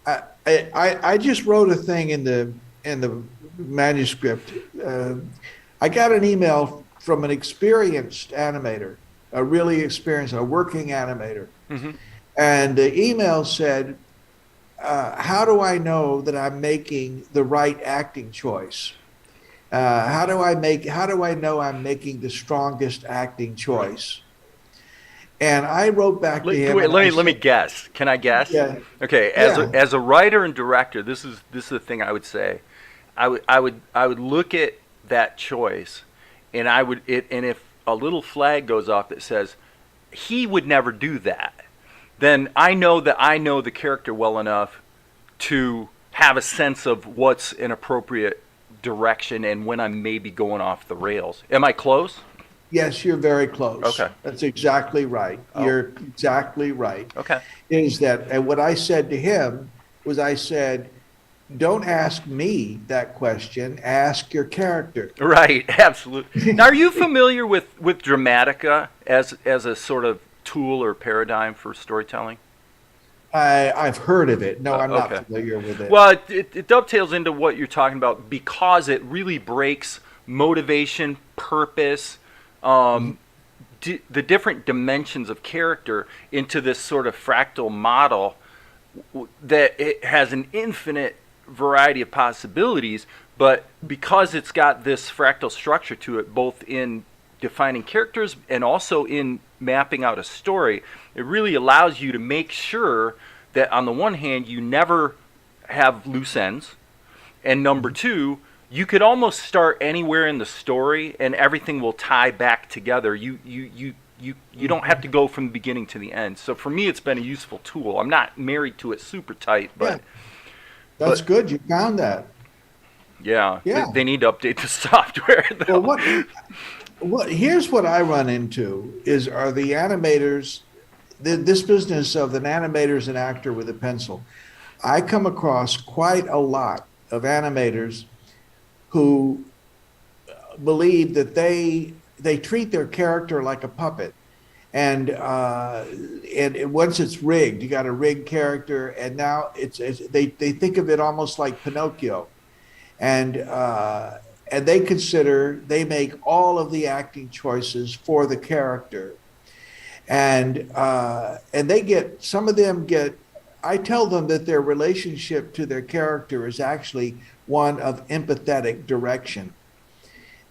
I just wrote a thing in the manuscript. I got an email from an experienced animator, a really experienced, a working animator. And the email said, how do I know that I'm making the right acting choice? How do I know I'm making the strongest acting choice? And I wrote back to him. Let me guess. Can I guess? Yeah. Okay. As a writer and director, this is the thing I would say. I would look at that choice, and and if a little flag goes off that says he would never do that, then I know that I know the character well enough to have a sense of what's an appropriate direction and when I'm maybe going off the rails. Am I close? Yes, you're very close. Okay. That's exactly right. Oh. You're exactly right. Okay. Is that, and what I said to him was, I said, don't ask me that question, ask your character. Right, absolutely. Now, are you familiar with Dramatica as a sort of tool or paradigm for storytelling? I've heard of it. No, I'm okay. not familiar with it. Well, it dovetails into what you're talking about because it really breaks motivation, purpose, the different dimensions of character into this sort of fractal model that it has an infinite variety of possibilities, but because it's got this fractal structure to it, both in defining characters and also in mapping out a story, it really allows you to make sure that on the one hand you never have loose ends, and number two, you could almost start anywhere in the story and everything will tie back together. You don't have to go from the beginning to the end. So for me, it's been a useful tool. I'm not married to it super tight, but yeah. That's good. You found that. Yeah. They need to update the software, though. Well, here's what I run into are the animators, this business of an animator's an actor with a pencil. I come across quite a lot of animators who believe that they treat their character like a puppet. And once it's rigged, you got a rigged character, and now they think of it almost like Pinocchio. And they make all of the acting choices for the character, and some of them get. I tell them that their relationship to their character is actually one of empathetic direction.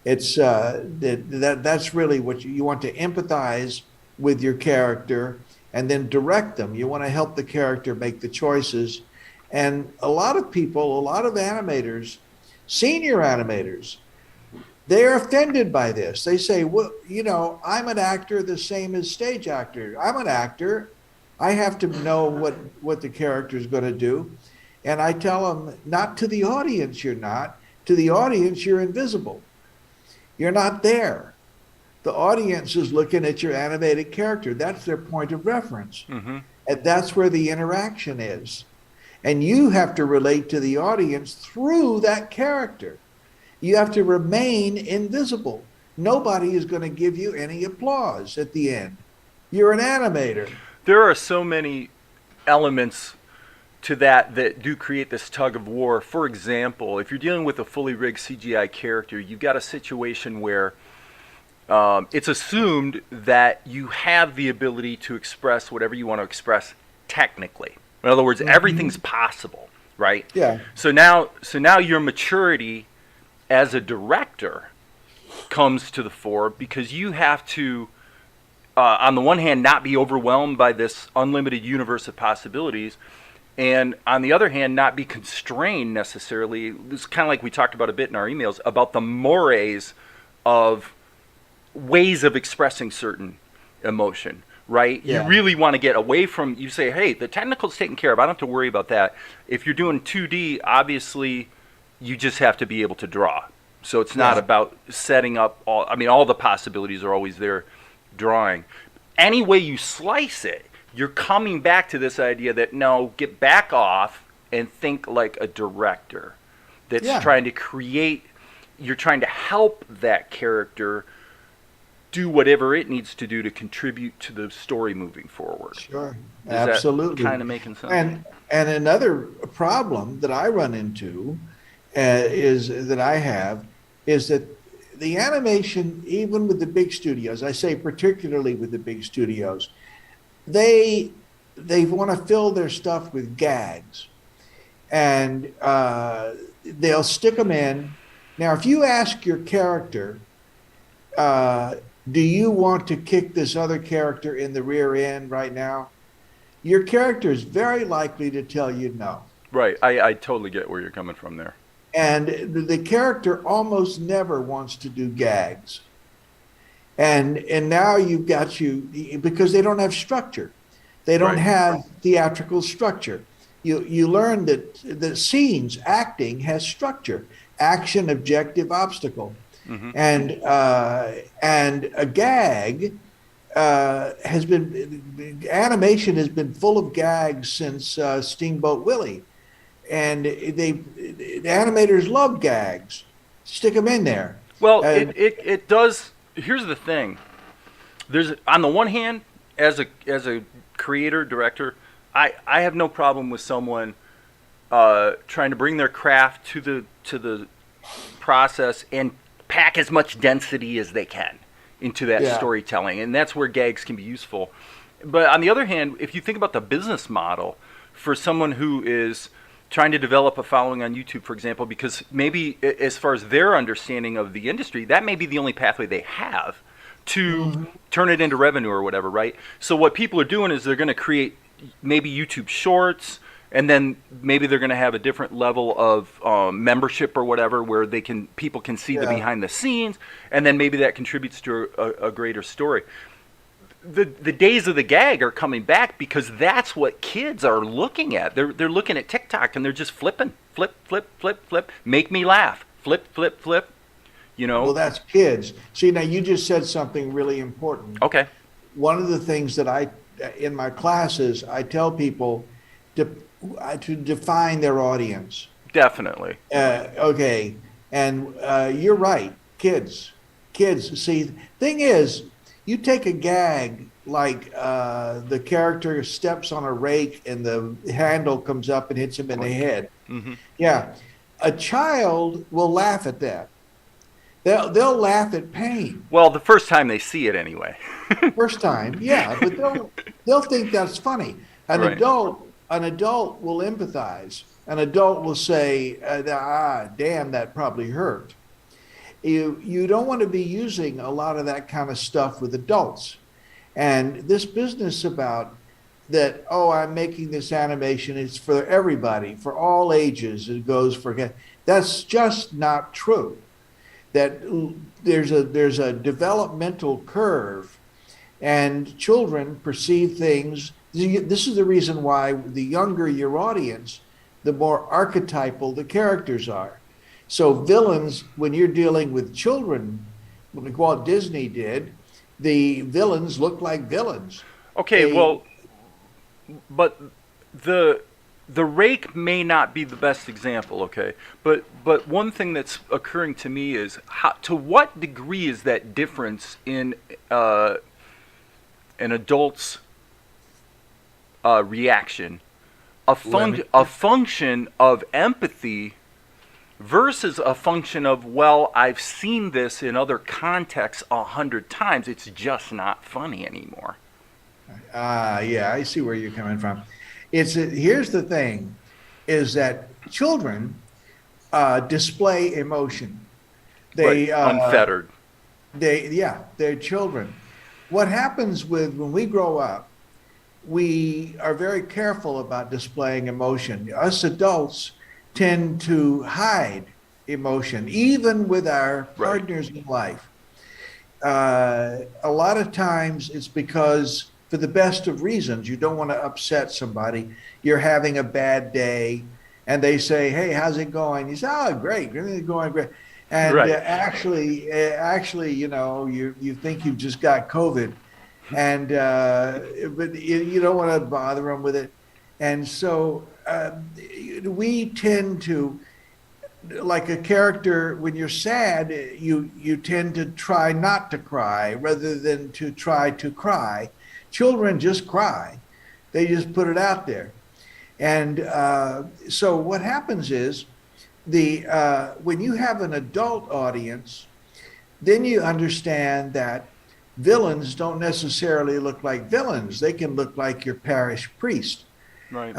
It's that's really what you want to empathize with your character and then direct them. You want to help the character make the choices, and a lot of animators. Senior animators, they're offended by this. They say, well, I'm an actor the same as stage actor. I'm an actor. I have to know what the character is going to do. And I tell them, not to the audience, you're not. To the audience, you're invisible. You're not there. The audience is looking at your animated character. That's their point of reference. Mm-hmm. And that's where the interaction is. And you have to relate to the audience through that character. You have to remain invisible. nobody is going to give you any applause at the end. You're an animator. There are so many elements to that do create this tug of war. For example, if you're dealing with a fully rigged CGI character, you've got a situation where it's assumed that you have the ability to express whatever you want to express technically. In other words, everything's possible, right? Yeah. So now your maturity as a director comes to the fore, because you have to, on the one hand, not be overwhelmed by this unlimited universe of possibilities, and on the other hand, not be constrained necessarily. It's kind of like we talked about a bit in our emails about the mores of ways of expressing certain emotion, right? Yeah. You really want to get away from, you say, hey, the technical's taken care of. I don't have to worry about that. If you're doing 2D, obviously, you just have to be able to draw. So it's not about setting up all the possibilities are always there drawing. Any way you slice it, you're coming back to this idea that, no, get back off and think like a director that's trying to create, you're trying to help that character do whatever it needs to do to contribute to the story moving forward. Sure. Is Absolutely. that kind of making sense? And another problem that I run into is that the animation, even with the big studios, I say particularly with the big studios, they want to fill their stuff with gags, and they'll stick them in. Now, if you ask your character, do you want to kick this other character in the rear end right now? Your character is very likely to tell you no. Right. I totally get where you're coming from there. And the character almost never wants to do gags. And now you've got because they don't have structure. They don't have theatrical structure. You learn that the scenes, acting has structure: action, objective, obstacle. Mm-hmm. And a gag animation has been full of gags since Steamboat Willie, and the animators love gags. Stick them in there. Well, it does. Here's the thing. There's, on the one hand, as a creator director, I have no problem with someone trying to bring their craft to the process and pack as much density as they can into that storytelling, and that's where gags can be useful. But on the other hand, if you think about the business model for someone who is trying to develop a following on YouTube, for example, because maybe as far as their understanding of the industry, that may be the only pathway they have to turn it into revenue or whatever, right? So what people are doing is they're going to create maybe YouTube shorts, and then maybe they're going to have a different level of membership or whatever, where people can see the behind the scenes, and then maybe that contributes to a greater story. The days of the gag are coming back, because that's what kids are looking at. They're looking at TikTok and they're just flipping, flip, flip, flip, flip, make me laugh, flip, flip, flip. Well, that's kids. See, now you just said something really important. Okay. One of the things that in my classes, I tell people to define their audience. Definitely. Okay. And you're right. Kids. See, thing is, you take a gag like the character steps on a rake and the handle comes up and hits him in the head. Mm-hmm. Yeah. A child will laugh at that. They'll laugh at pain. Well, the first time they see it anyway. First time, yeah, but they'll think that's funny. An adult will empathize. An adult will say, damn, that probably hurt. You don't want to be using a lot of that kind of stuff with adults. And this business about that, I'm making this animation, it's for everybody, for all ages, it goes for, that's just not true. That there's a developmental curve, and children perceive things. This is the reason why the younger your audience, the more archetypal the characters are. So villains, when you're dealing with children, like Walt Disney did, the villains look like villains. Okay, but the rake may not be the best example, okay, but one thing that's occurring to me is to what degree is that difference in an adult's reaction a function of empathy versus a function of, well, I've seen this in other contexts 100 times, it's just not funny anymore. Yeah, I see where you're coming from. Here's the thing, is that children display emotion. They unfettered. They're children. What happens when we grow up, we are very careful about displaying emotion. Us adults tend to hide emotion, even with our partners in life. A lot of times it's because, for the best of reasons, you don't want to upset somebody. You're having a bad day, and they say, "Hey, how's it going?" You say, "Oh, great, everything's going great." And actually, you know, you think you've just got COVID, and but you don't want to bother them with it. And so we tend to, like a character, when you're sad, you tend to try not to cry rather than to try to cry. Children just cry. They just put it out there. And so what happens is, when you have an adult audience, then you understand that villains don't necessarily look like villains. They can look like your parish priest. Right.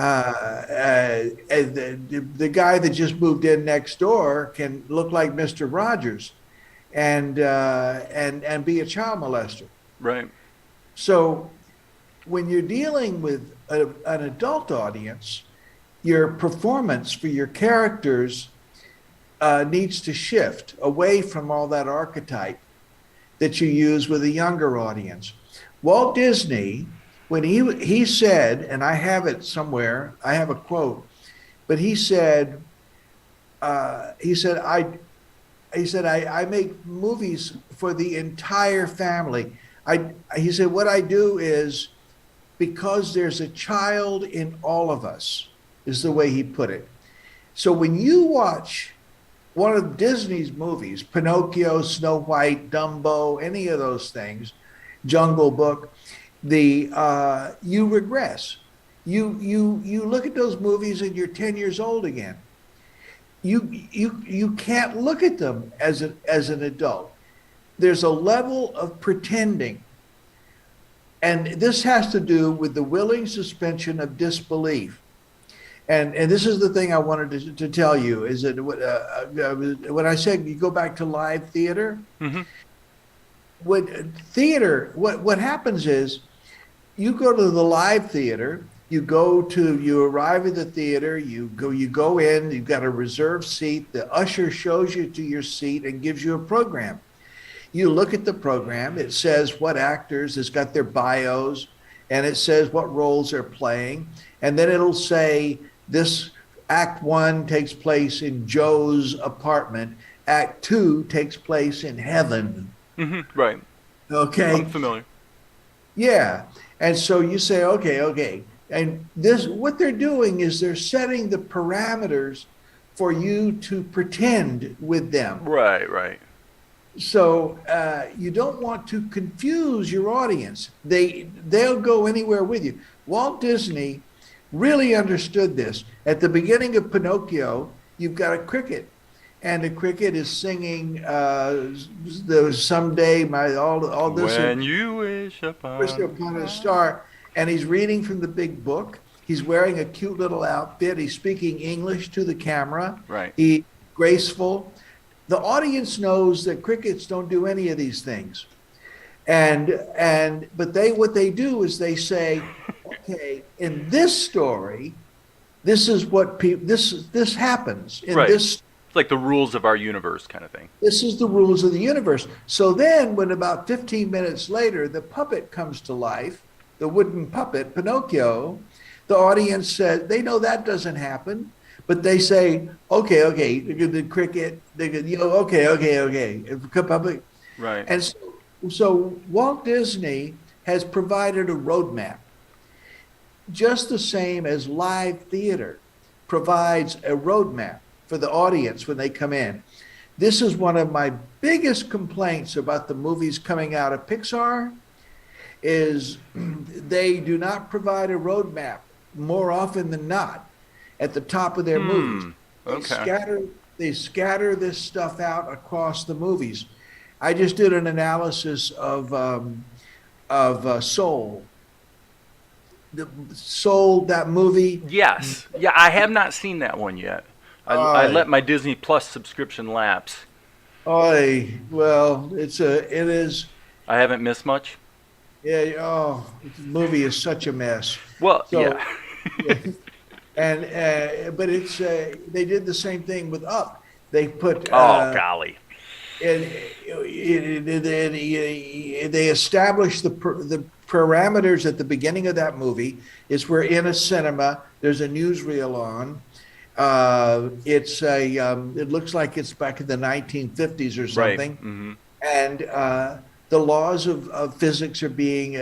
The guy that just moved in next door can look like Mr. Rogers and be a child molester. Right. So when you're dealing with an adult audience, your performance for your characters needs to shift away from all that archetype that you use with a younger audience. Walt Disney, when he said, and I have it somewhere, I have a quote, but he said, I make movies for the entire family. He said, what I do is, because there's a child in all of us, is the way he put it. So when you watch one of Disney's movies, Pinocchio, Snow White, Dumbo, any of those things, Jungle Book, you regress. You look at those movies and you're 10 years old again. You can't look at them as an adult. There's a level of pretending. And this has to do with the willing suspension of disbelief. And this is the thing I wanted to tell you, is that when I said you go back to live theater, Mm-hmm. What happens is, you go to the live theater, you arrive at the theater, you go in, you've got a reserved seat, the usher shows you to your seat and gives you a program. You look at the program, it says what actors, it's got their bios, and it says what roles they're playing, and then it'll say, this Act 1 takes place in Joe's apartment, Act 2 takes place in heaven. Mm-hmm. Right. Okay. I'm familiar. Yeah. And so you say, okay. And what they're doing is they're setting the parameters for you to pretend with them. Right. So you don't want to confuse your audience. They'll go anywhere with you. Walt Disney really understood this. At the beginning of Pinocchio, you've got a cricket, and the cricket is singing someday all this. When you wish upon a star, and he's reading from the big book. He's wearing a cute little outfit. He's speaking English to the camera. Right. He's graceful. The audience knows that crickets don't do any of these things. But what they do is they say, okay, in this story, this is what this happens in this. It's like the rules of our universe kind of thing. This is the rules of the universe. So then when about 15 minutes later, the puppet comes to life, the wooden puppet, Pinocchio, the audience says, they know that doesn't happen, but they say, okay, the cricket, okay, puppet. Right. And so Walt Disney has provided a roadmap. just the same as live theater provides a roadmap for the audience when they come in. This is one of my biggest complaints about the movies coming out of Pixar is they do not provide a roadmap more often than not at the top of their movies. Okay. They scatter this stuff out across the movies. I just did an analysis of Soul. The Soul, that movie. Yes. Yeah, I have not seen that one yet. I let my Disney Plus subscription lapse. Well, it is. I haven't missed much. Yeah. Oh, the movie is such a mess. Well, So, yeah. yeah. And but it's they did the same thing with Up. They put Oh, golly. they established the parameters at the beginning of that movie. Is we're in a cinema. There's a newsreel on. It looks like it's back in the 1950s or something. Right. Mm-hmm. And the laws of physics are being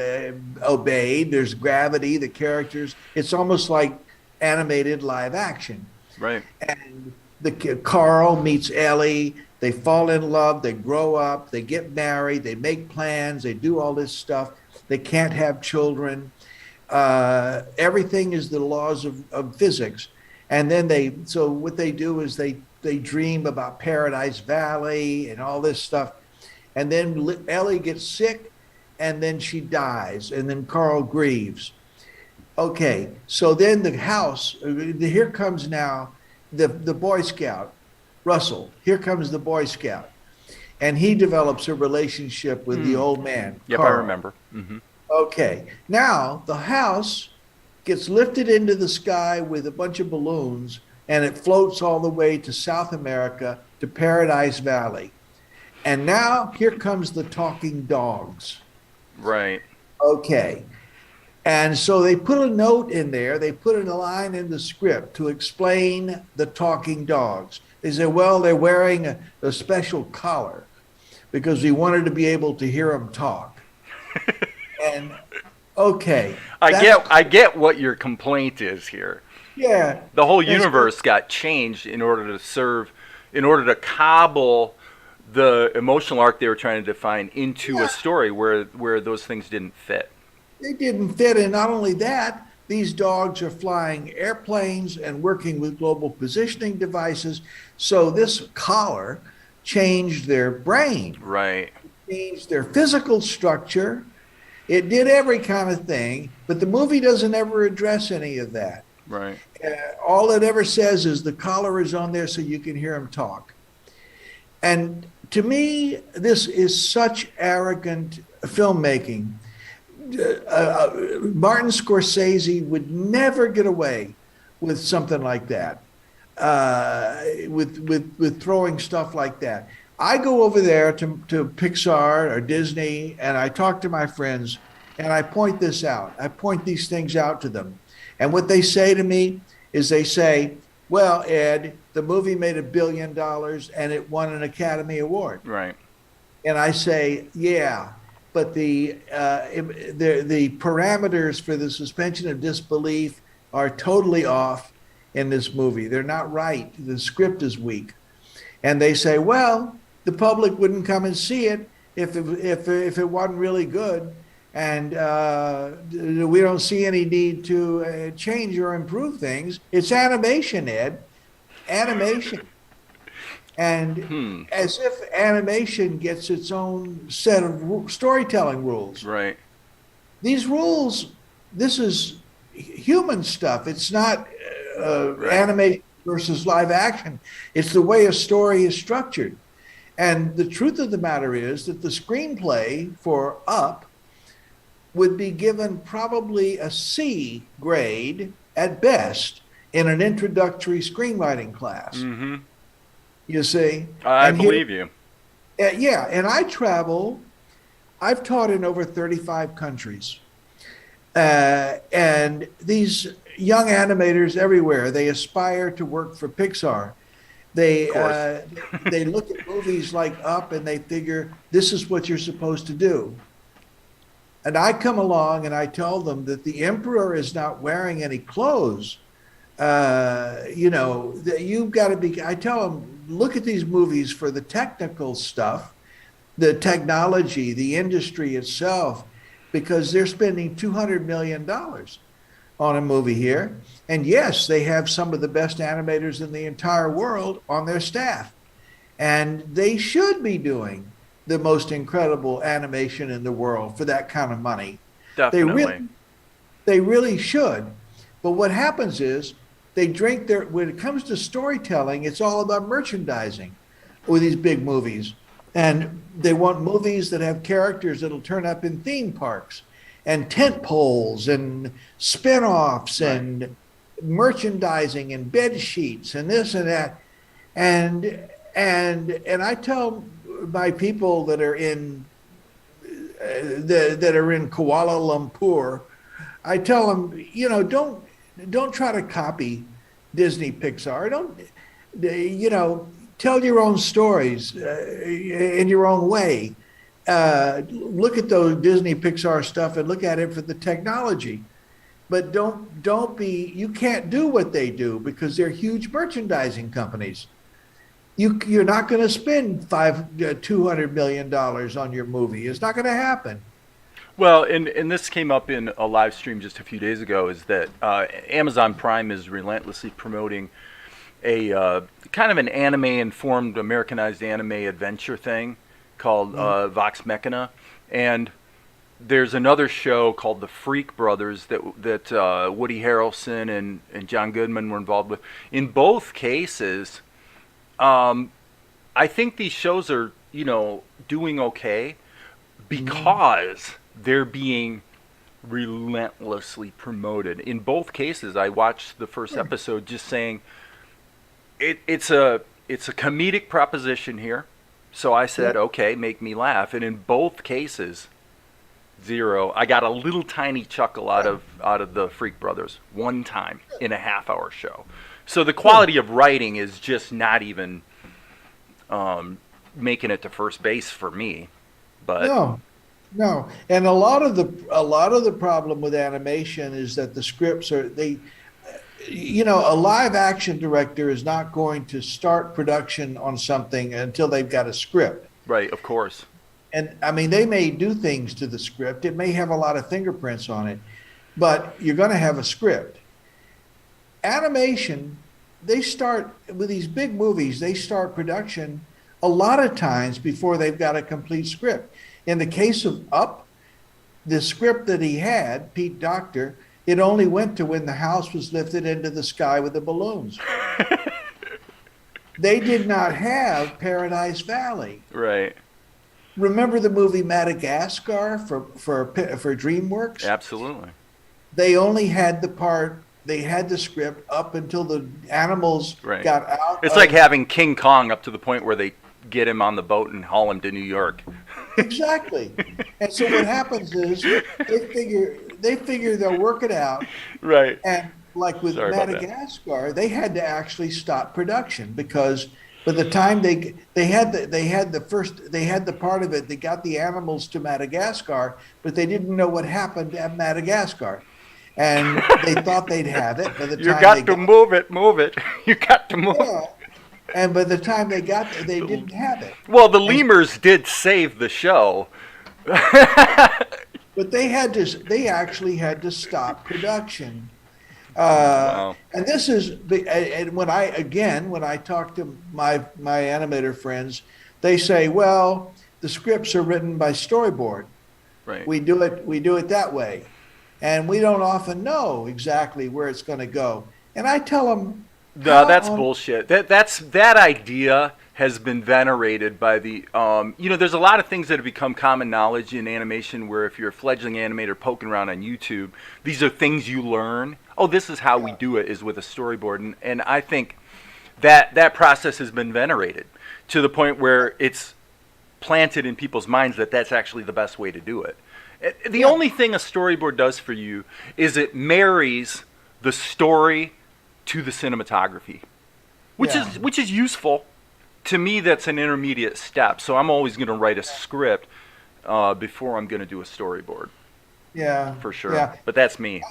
obeyed. There's gravity, the characters. It's almost like animated live action. Right. And the kid, Carl meets Ellie. They fall in love. They grow up. They get married. They make plans. They do all this stuff. They can't have children. Everything is the laws of physics. And then so what they do is they dream about Paradise Valley and all this stuff. And then Ellie gets sick and then she dies. And then Carl grieves. Okay, so then the house, here comes now the Boy Scout, Russell. Here comes the Boy Scout. And he develops a relationship with the old man. Yep, Carl. I remember. Mm-hmm. Okay, now the house gets lifted into the sky with a bunch of balloons and it floats all the way to South America, to Paradise Valley. And now here comes the talking dogs. Right. Okay. And so they put a note in there, they put a line in the script to explain the talking dogs. They said, well, they're wearing a special collar because we wanted to be able to hear them talk. And okay. I get what your complaint is here. Yeah. The whole universe got changed in order to cobble the emotional arc they were trying to define into a story where those things didn't fit. They didn't fit. And not only that, these dogs are flying airplanes and working with global positioning devices. So this collar changed their brain. Right. It changed their physical structure. It did every kind of thing, but the movie doesn't ever address any of that. Right. All it ever says is the collar is on there so you can hear him talk. And to me, this is such arrogant filmmaking. Martin Scorsese would never get away with something like that, with throwing stuff like that. I go over there to Pixar or Disney, and I talk to my friends, and I point this out. I point these things out to them. And what they say to me is they say, well, Ed, the movie made $1 billion and it won an Academy Award. Right. And I say, yeah, but the parameters for the suspension of disbelief are totally off in this movie. They're not right. The script is weak. And they say, well, the public wouldn't come and see it if it wasn't really good. And we don't see any need to change or improve things. It's animation, Ed. Animation. And as if animation gets its own set of storytelling rules. Right. These rules, this is human stuff. It's not Right. animation versus live action. It's the way a story is structured. And the truth of the matter is that the screenplay for Up would be given probably a C grade at best in an introductory screenwriting class. Mm-hmm. You see? I And here- believe you. yeah, and I've taught in over 35 countries. And these young animators everywhere, they aspire to work for Pixar. They look at movies like Up and they figure this is what you're supposed to do. And I come along and I tell them that the emperor is not wearing any clothes. You've got to be, I tell them, look at these movies for the technical stuff, the technology, the industry itself, because they're spending $200 million on a movie here. And yes, they have some of the best animators in the entire world on their staff. And they should be doing the most incredible animation in the world for that kind of money. Definitely. They really should. But what happens is they drink their, when it comes to storytelling, it's all about merchandising with these big movies. And they want movies that have characters that'll turn up in theme parks and tent poles and spin-offs and merchandising and bed sheets and this and that. And I tell my people that are in that are in Kuala Lumpur, I tell them, don't try to copy Disney Pixar. Don't tell your own stories in your own way. Look at those Disney Pixar stuff and look at it for the technology. But you can't do what they do because they're huge merchandising companies. You're not going to spend $200 million on your movie. It's not going to happen. Well, and this came up in a live stream just a few days ago, is that Amazon Prime is relentlessly promoting a kind of an anime-informed, Americanized anime adventure thing called Vox Machina. And there's another show called The Freak Brothers that Woody Harrelson and John Goodman were involved with. In both cases, I think these shows are, doing okay because they're being relentlessly promoted. In both cases, I watched the first episode just saying it's a comedic proposition here. So I said, okay, make me laugh. And in both cases, zero. I got a little tiny chuckle out of the Freak Brothers one time in a half-hour show. So the quality of writing is just not even making it to first base for me. But no. And a lot of the problem with animation is that the scripts are a live action director is not going to start production on something until they've got a script. Right, of course. And I mean, they may do things to the script. It may have a lot of fingerprints on it, but you're going to have a script. Animation, they start with these big movies, they start production a lot of times before they've got a complete script. In the case of Up, the script that he had, Pete Docter, it only went to when the house was lifted into the sky with the balloons. They did not have Paradise Valley. Right. Remember the movie Madagascar for DreamWorks? Absolutely. They only had they had the script up until the animals got out. It's like having King Kong up to the point where they get him on the boat and haul him to New York. Exactly. And so what happens is they figure they'll work it out. Right. And like with Madagascar, they had to actually stop production because by the time they had the part of it, they got the animals to Madagascar, but they didn't know what happened at Madagascar. And they thought they'd have it. By the time You got to move it. You got to move it. And by the time they got there, they didn't have it. Well, the lemurs did save the show. But they actually had to stop production. Wow. And this is, and when I talk to my animator friends, they say, well, the scripts are written by storyboard. Right. We do it that way. And we don't often know exactly where it's going to go. And I tell them, no, that's bullshit. That idea has been venerated by the, there's a lot of things that have become common knowledge in animation where if you're a fledgling animator poking around on YouTube, these are things you learn. Oh, this is how we do it, is with a storyboard. And I think that process has been venerated to the point where it's planted in people's minds that that's actually the best way to do it. The only thing a storyboard does for you is it marries the story to the cinematography, which is useful. To me, that's an intermediate step. So I'm always going to write a script before I'm going to do a storyboard. Yeah. for sure. Yeah. But that's me.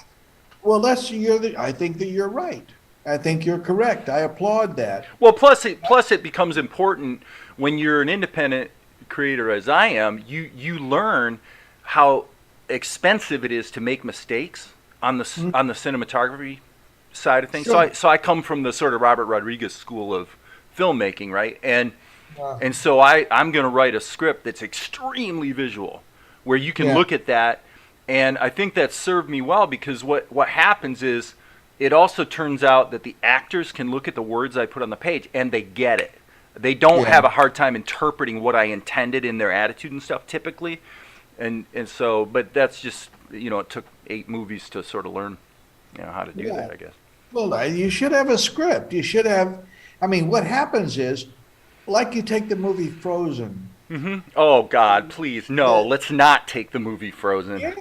Well, I think that you're right. I think you're correct. I applaud that. Well, plus it becomes important when you're an independent creator, as I am. You learn how expensive it is to make mistakes on the cinematography side of things. Sure. So I come from the sort of Robert Rodriguez school of filmmaking, right? And Uh, and so I'm going to write a script that's extremely visual, where you can Yeah. look at that, and I think that served me well because what happens is it also turns out that the actors can look at the words I put on the page and they get it. They don't Yeah. have a hard time interpreting what I intended in their attitude and stuff typically, and so but that's just it took 8 movies to sort of learn how to do Yeah. that, I guess. Well, you should have a script. You should have. I mean, what happens is, like you take the movie Frozen. Oh God, please no! Yeah. Let's not take the movie Frozen. Yeah,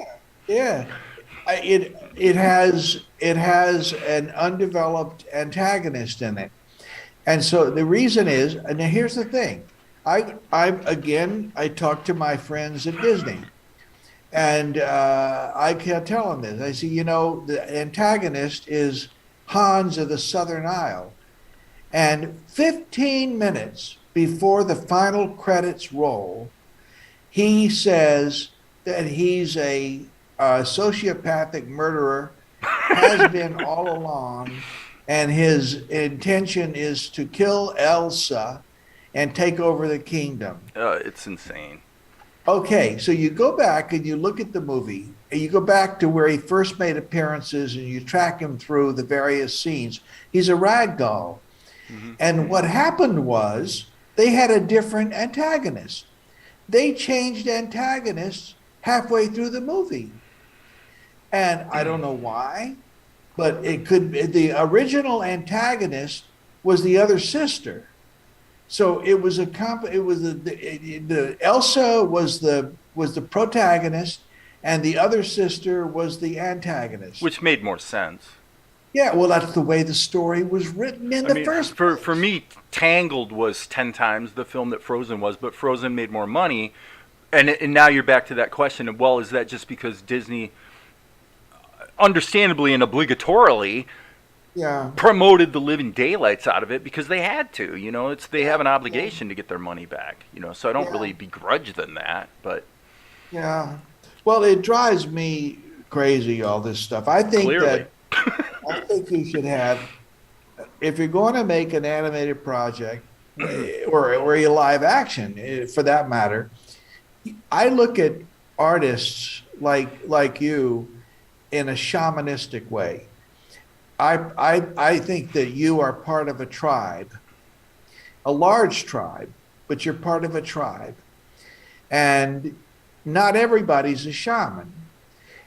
yeah. It has an undeveloped antagonist in it, and so the reason is, and now here's the thing, I talked to my friends at Disney, and I can't tell them this. I say, the antagonist is Hans of the Southern Isle, and 15 minutes before the final credits roll, he says that he's a sociopathic murderer, has been all along, and his intention is to kill Elsa and take over the kingdom. It's insane. Okay, so you go back and you look at the movie, and you go back to where he first made appearances, and you track him through the various scenes. He's a rag doll. And what happened was they had a different antagonist. They changed antagonists halfway through the movie. And I don't know why, but the original antagonist was the other sister. So it was the Elsa was the protagonist, and the other sister was the antagonist. Which made more sense. Yeah, well, that's the way the story was written in the first place. For me, Tangled was 10 times the film that Frozen was, but Frozen made more money. And now you're back to that question of, well, is that just because Disney, understandably and obligatorily, Yeah. promoted the living daylights out of it because they had to? They have an obligation to get their money back. So I don't Yeah. really begrudge them that, but Yeah. Well, it drives me crazy, all this stuff. I think Clearly. I think you should have, if you're going to make an animated project or a live action, for that matter, I look at artists like you in a shamanistic way. I think that you are part of a tribe, a large tribe, but you're part of a tribe. And not everybody's a shaman.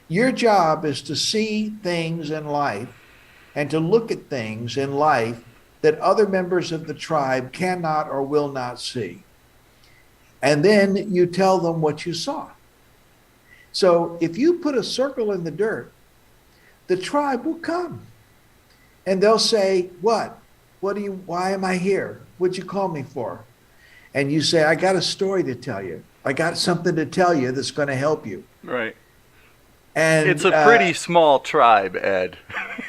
Your job is to see things in life and to look at things in life that other members of the tribe cannot or will not see. And then you tell them what you saw. So if you put a circle in the dirt, the tribe will come. And they'll say, what? Why am I here? What'd you call me for? And you say, I got a story to tell you. I got something to tell you that's going to help you. right. And It's a pretty small tribe, Ed.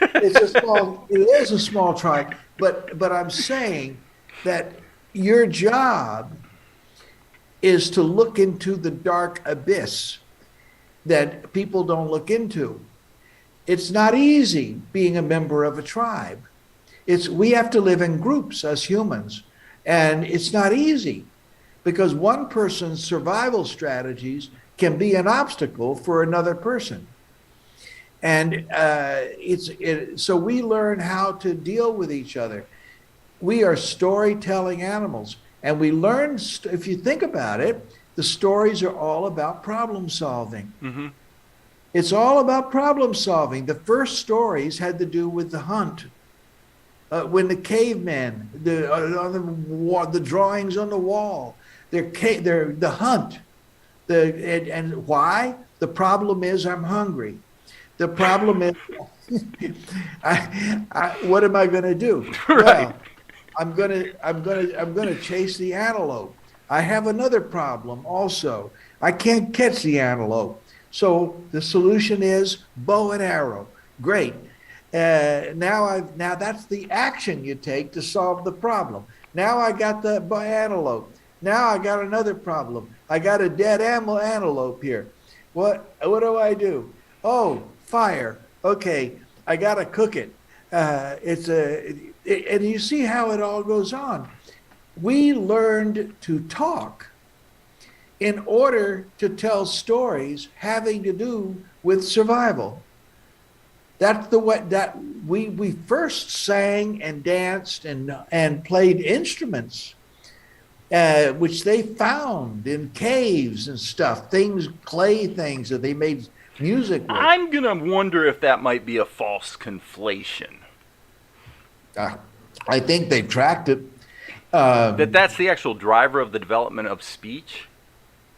it is a small tribe, but I'm saying that your job is to look into the dark abyss that people don't look into. It's not easy being a member of a tribe. We have to live in groups as humans, and it's not easy because one person's survival strategies can be an obstacle for another person. And so we learn how to deal with each other. We are storytelling animals, and we learn, if you think about it, the stories are all about problem solving. Mm-hmm. It's all about problem solving. The first stories had to do with the hunt. When the cavemen, the drawings on the wall, they're the hunt. And why? The problem is I'm hungry. The problem is, what am I going to do? Right. Well, I'm going to chase the antelope. I have another problem also. I can't catch the antelope. So the solution is bow and arrow. Great. Now that's the action you take to solve the problem. Now I got the antelope. Now I got another problem. I got a dead antelope here. What do I do? Oh, fire. Okay, I gotta cook it. And you see how it all goes on. We learned to talk in order to tell stories having to do with survival. That's the way that we first sang and danced and played instruments, which they found in caves and stuff, clay things that they made music with. I'm gonna wonder if that might be a false conflation. I think they tracked it. That's the actual driver of the development of speech.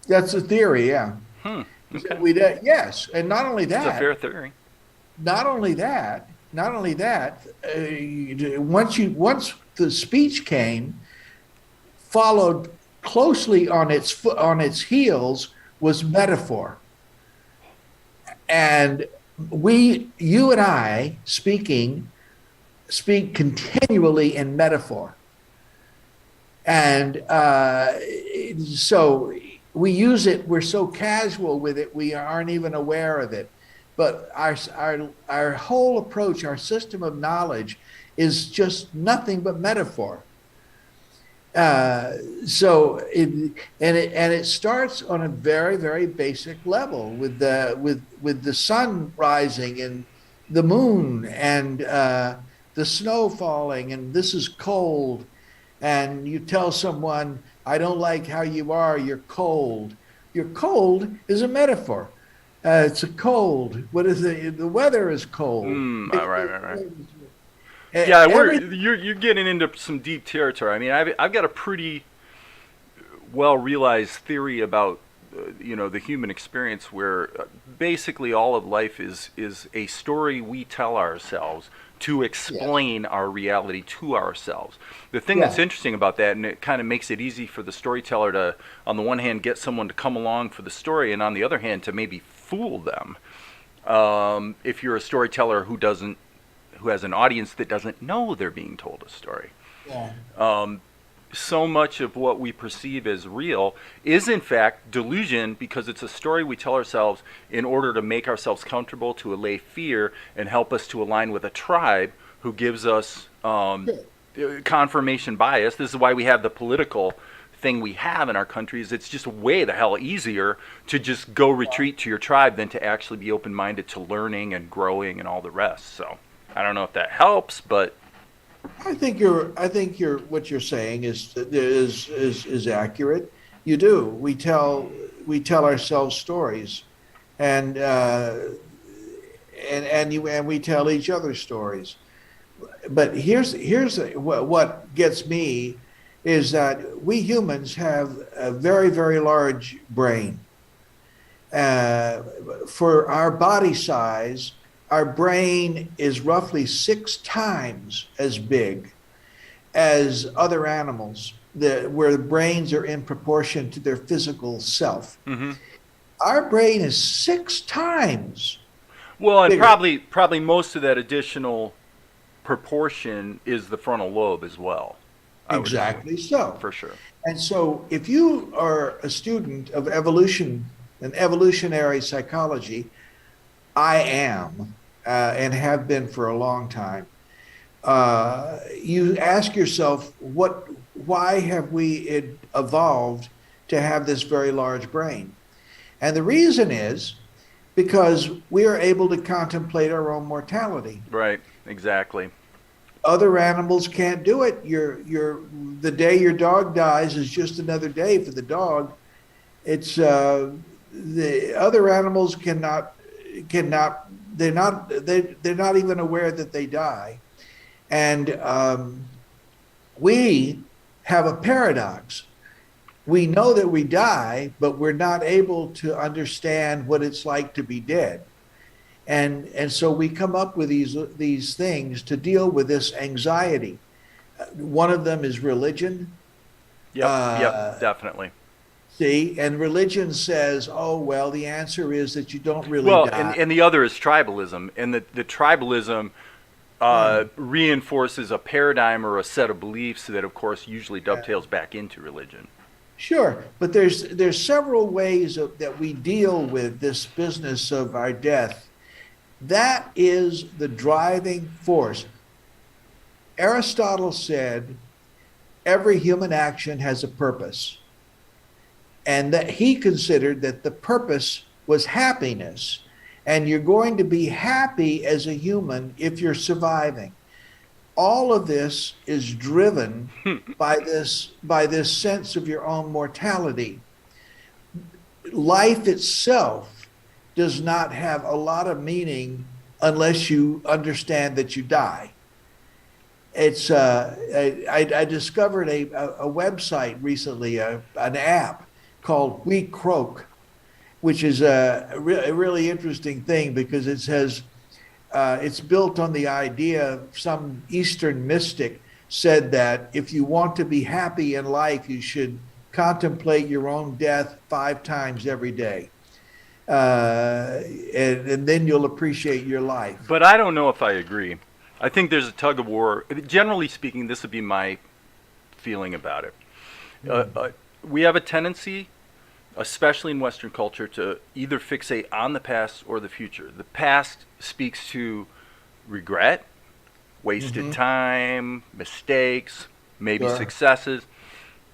That's a theory, yeah. Okay. Yes, and not only that. It's a fair theory. Not only that. Once the speech came, followed closely on its heels was metaphor, and you and I speak continually in metaphor, and so we use it. We're so casual with it, we aren't even aware of it. But our whole approach, our system of knowledge, is just nothing but metaphor. So it starts on a very, very basic level with the sun rising and the moon and the snow falling, and this is cold, and you tell someone, I don't like how you are, you're cold. You're cold is a metaphor. It's a cold. What is it? The weather is cold. Right. Yeah, you're getting into some deep territory. I mean, I've got a pretty well realized theory about the human experience, where basically all of life is a story we tell ourselves to explain our reality to ourselves. The thing that's interesting about that, and it kind of makes it easy for the storyteller to, on the one hand, get someone to come along for the story, and on the other hand, to maybe fool them. If you're a storyteller who has an audience that doesn't know they're being told a story. So much of what we perceive as real is in fact delusion, because it's a story we tell ourselves in order to make ourselves comfortable, to allay fear, and help us to align with a tribe who gives us confirmation bias. This is why we have the political thing we have in our countries. It's just way the hell easier to just go retreat to your tribe than to actually be open-minded to learning and growing and all the rest. So I don't know if that helps, but I think what you're saying is accurate. You do. We tell ourselves stories, and we tell each other stories. But here's what gets me is that we humans have a very, very large brain. For our body size, our brain is roughly 6 times as big as other animals, where the brains are in proportion to their physical self. Mm-hmm. Our brain is 6 times. Well, and bigger. probably most of that additional proportion is the frontal lobe as well. Exactly so. For sure. And so if you are a student of evolution and evolutionary psychology, I am, and have been for a long time, you ask yourself, why have we evolved to have this very large brain? And the reason is because we are able to contemplate our own mortality. Right, exactly. Other animals can't do it. The day your dog dies is just another day for the dog. It's the other animals cannot. They're not even aware that they die, and we have a paradox. We know that we die, but we're not able to understand what it's like to be dead. And so we come up with these things to deal with this anxiety. One of them is religion. Yep, definitely. See, and religion says, oh, well, the answer is that you don't really Well, die. and the other is tribalism, and the tribalism Right. reinforces a paradigm or a set of beliefs that, of course, usually dovetails back into religion. Sure, but there's several ways that we deal with this business of our death. That is the driving force. Aristotle said every human action has a purpose, and that he considered that the purpose was happiness. And you're going to be happy as a human if you're surviving. All of this is driven by this sense of your own mortality. Life itself does not have a lot of meaning unless you understand that you die. It's I discovered a website recently, an app called We Croak, which is a really interesting thing because it says it's built on the idea of some Eastern mystic said that if you want to be happy in life, you should contemplate your own death 5 times every day. And then you'll appreciate your life. But I don't know if I agree. I think there's a tug of war. Generally speaking, this would be my feeling about it. We have a tendency, especially in Western culture, to either fixate on the past or the future. The past speaks to regret, wasted time, mistakes, maybe Sure. successes.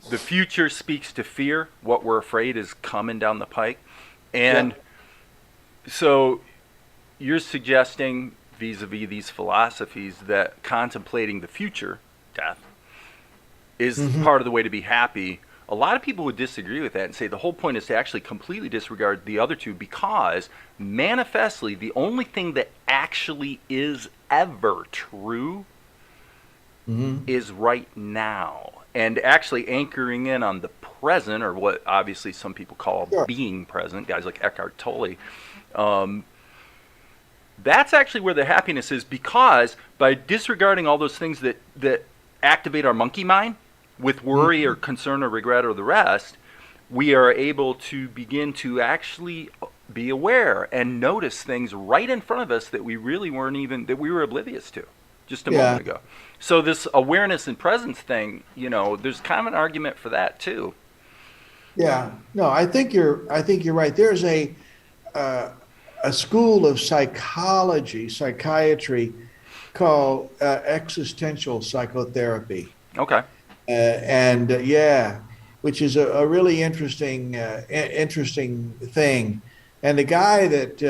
The future speaks to fear, what we're afraid is coming down the pike. And so you're suggesting, vis-a-vis these philosophies, that contemplating the future, death, is part of the way to be happy. A lot of people would disagree with that and say the whole point is to actually completely disregard the other two, because manifestly the only thing that actually is ever true is right now. And actually anchoring in on the present, or what obviously some people call Sure. being present, guys like Eckhart Tolle, that's actually where the happiness is, because by disregarding all those things that activate our monkey mind with worry or concern or regret or the rest, we are able to begin to actually be aware and notice things right in front of us that we really weren't even, that we were oblivious to just a moment ago. So this awareness and presence thing, there's kind of an argument for that too. Yeah, no, I think you're right. There's a school of psychiatry called existential psychotherapy. Okay. Which is a really interesting thing. And the guy that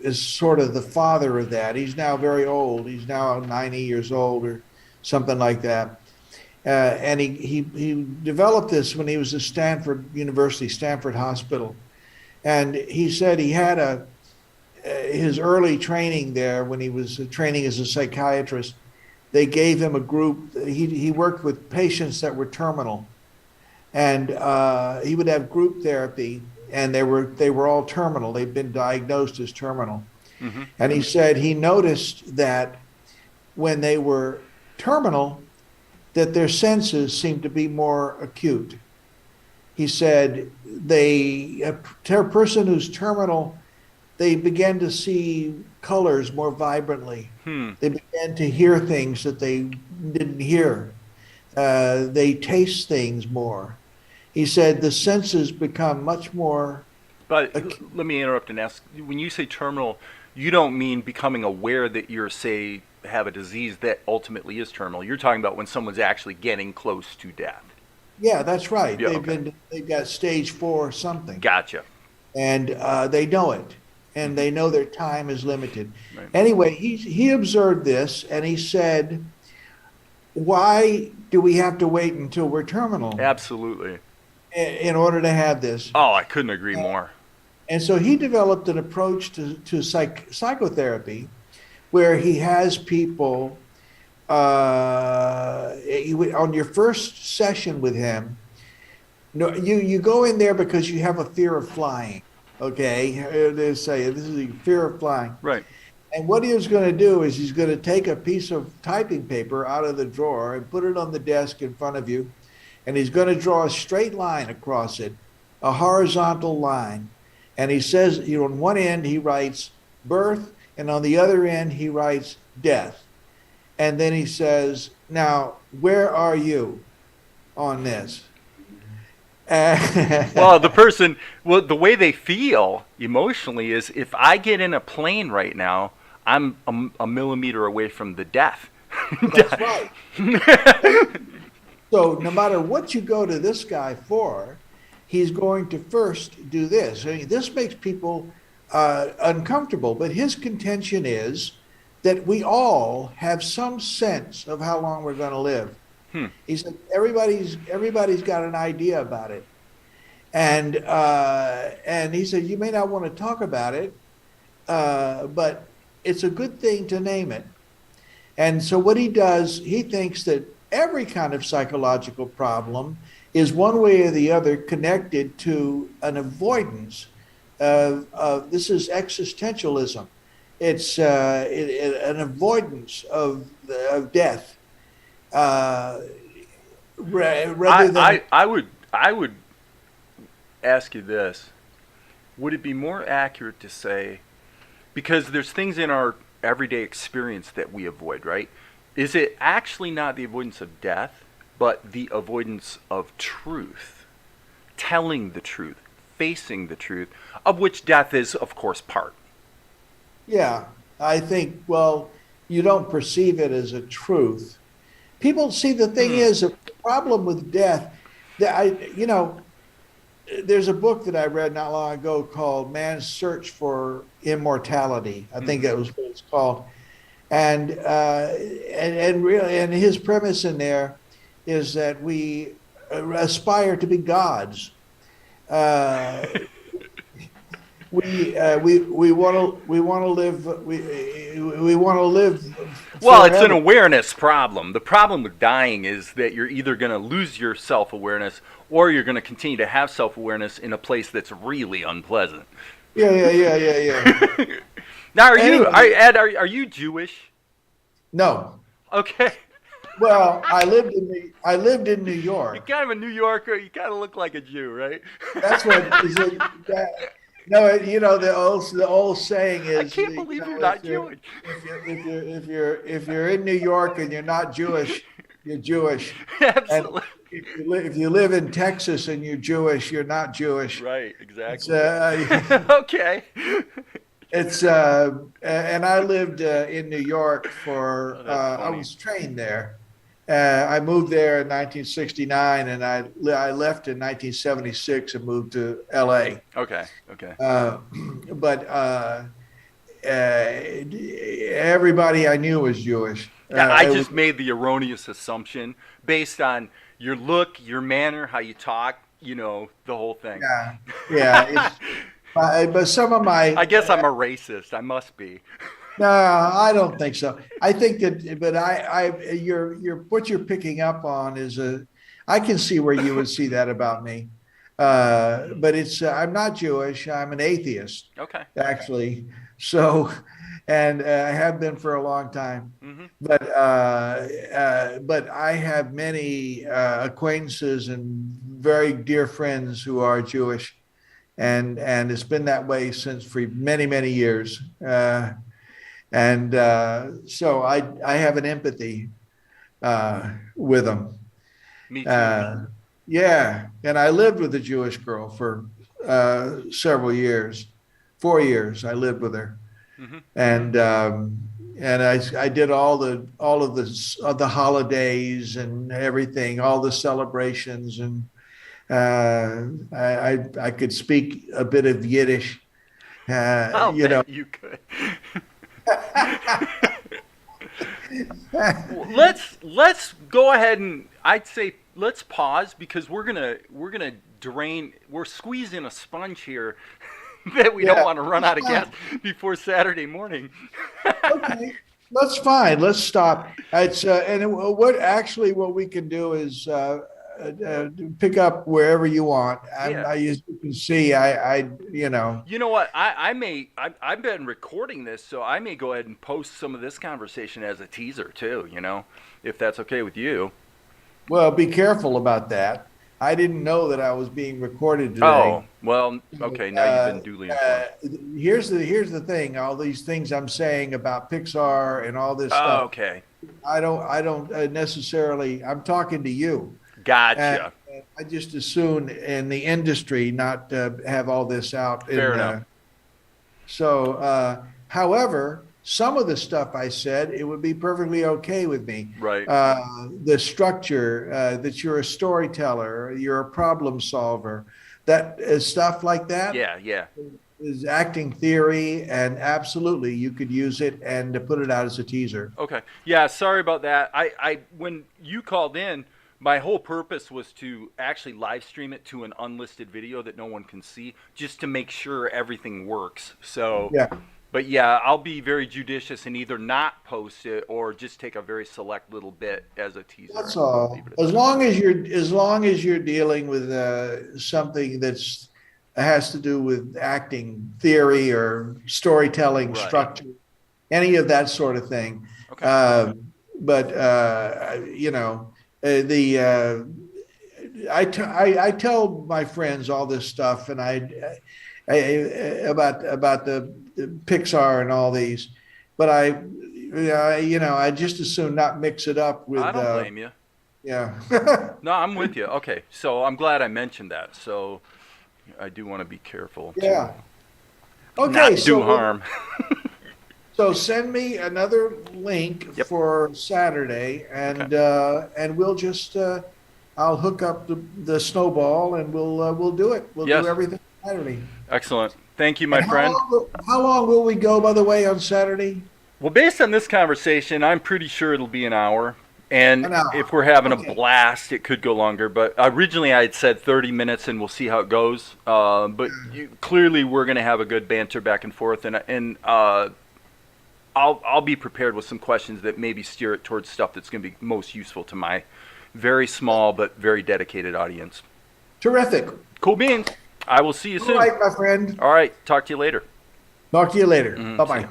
is sort of the father of that, he's now very old. He's now 90 years old or something like that. And he developed this when he was at Stanford Hospital. And he said he had his early training there when he was training as a psychiatrist. They gave him a group. He worked with patients that were terminal, and he would have group therapy, and they were all terminal. They'd been diagnosed as terminal. And he said he noticed that when they were terminal, that their senses seemed to be more acute. He said a person who's terminal, they began to see colors more vibrantly. They began to hear things that they didn't hear. They taste things more. He said the senses become much more. But let me interrupt and ask, when you say terminal, you don't mean becoming aware that you're, say, have a disease that ultimately is terminal. You're talking about when someone's actually getting close to death. Yeah, that's right. Yeah, They've got stage 4 or something. Gotcha. And they know it. And they know their time is limited. Right. Anyway, he observed this, and he said, why do we have to wait until we're terminal Absolutely. in order to have this? Oh, I couldn't agree more. And so he developed an approach to psychotherapy where he has people, on your first session with him, you go in there because you have a fear of flying. Okay, they say this is a fear of flying. Right. And what he was going to do is he's going to take a piece of typing paper out of the drawer and put it on the desk in front of you, and he's going to draw a straight line across it a horizontal line. And he says, on one end he writes birth, and on the other end he writes death. And then he says, now, where are you on this? Well, the way they feel emotionally is, if I get in a plane right now, I'm a millimeter away from the death. That's right. So no matter what you go to this guy for, he's going to first do this. I mean, this makes people uncomfortable, but his contention is that we all have some sense of how long we're going to live. He said everybody's got an idea about it, and he said you may not want to talk about it, but it's a good thing to name it. And so what he does, he thinks that every kind of psychological problem is one way or the other connected to an avoidance of this is existentialism. It's an avoidance of death. Rather than I would ask you this: would it be more accurate to say, because there's things in our everyday experience that we avoid, right? Is it actually not the avoidance of death, but the avoidance of truth, telling the truth, facing the truth, of which death is, of course, part? Yeah, I think, well, you don't perceive it as a truth. People see, the thing is, the problem with death, there's a book that I read not long ago called Man's Search for Immortality. I think that was what it's called. And really, and his premise in there is that we aspire to be gods. We want to live. We want to live. Well, it's an forever. awareness problem. The problem with dying is that you're either going to lose your self-awareness, or you're going to continue to have self-awareness in a place that's really unpleasant. Yeah. Now, Anyway. Ed, are you Jewish? No. Okay. Well, I lived in New You're York. kind of a New Yorker. You kind of look like a Jew, right? That's what is it. No, the old saying is. I can't believe you're not Jewish. If you're in New York and you're not Jewish, you're Jewish. Absolutely. And if you live in Texas and you're Jewish, you're not Jewish. Right, exactly. Okay. And I lived in New York for. I was trained there. I moved there in 1969, and I left in 1976 and moved to L.A. Okay. But everybody I knew was Jewish. I just made the erroneous assumption based on your look, your manner, how you talk, the whole thing. Yeah. But some of my. I guess I'm a racist. I must be. No, I don't think so. I think that, but what you're picking up on is I can see where you would see that about me. But I'm not Jewish. I'm an atheist. Okay. Actually. So, and I have been for a long time. Mm-hmm. But I have many acquaintances and very dear friends who are Jewish, and it's been that way for many, many years. So I have an empathy with them. Me too. Yeah, and I lived with a Jewish girl for several years, 4 years. I lived with her, Mm-hmm. and I did all of the holidays and everything, all the celebrations, and I could speak a bit of Yiddish. You could. Let's go ahead and I'd say let's pause, because we're gonna drain. We're squeezing a sponge here that we don't want to run out of gas before Saturday morning. Okay, that's fine. Let's stop. It's what we can do is pick up wherever you want. As you can see, You know what? I've been recording this, so I may go ahead and post some of this conversation as a teaser too. If that's okay with you. Well, be careful about that. I didn't know that I was being recorded today. Oh, well, okay. Now you've been duly informed. Here's the thing. All these things I'm saying about Pixar and all this Oh, stuff. okay. I don't necessarily. I'm talking to you. Gotcha. And I just assume in the industry not have all this out. Fair enough. However, some of the stuff I said, it would be perfectly okay with me. Right. The structure, that you're a storyteller, you're a problem solver, that is stuff like that. Yeah, yeah. Is acting theory, and absolutely you could use it and to put it out as a teaser. Okay. Yeah, sorry about that. I when you called in, my whole purpose was to actually live stream it to an unlisted video that no one can see, just to make sure everything works. So, Yeah. but yeah, I'll be very judicious and either not post it or just take a very select little bit as a teaser. That's and all. leave it at As that. long as you're dealing with something that's has to do with acting theory or storytelling Right. structure, any of that sort of thing. Okay. You know, I tell my friends all this stuff, and I about the Pixar and all these, but I just as soon not mix it up with. I don't blame you. Yeah. No, I'm with you. Okay, so I'm glad I mentioned that. So I do want to be careful. Yeah. To Okay. not do harm. So send me another link Yep. for Saturday, and we'll just I'll hook up the snowball, and we'll do it. We'll Yes. do everything Saturday. Excellent. Thank you, my And friend. How long will we go, by the way, on Saturday? Well, based on this conversation, I'm pretty sure it'll be an hour. And An hour. if we're having Okay. a blast, it could go longer. But originally I had said 30 minutes, and we'll see how it goes. But clearly we're going to have a good banter back and forth. And I'll be prepared with some questions that maybe steer it towards stuff that's going to be most useful to my very small but very dedicated audience. Terrific. Cool beans. I will see you All soon. right, my friend. All right. Talk to you later. Talk to you later. Mhm, Bye-bye. see ya.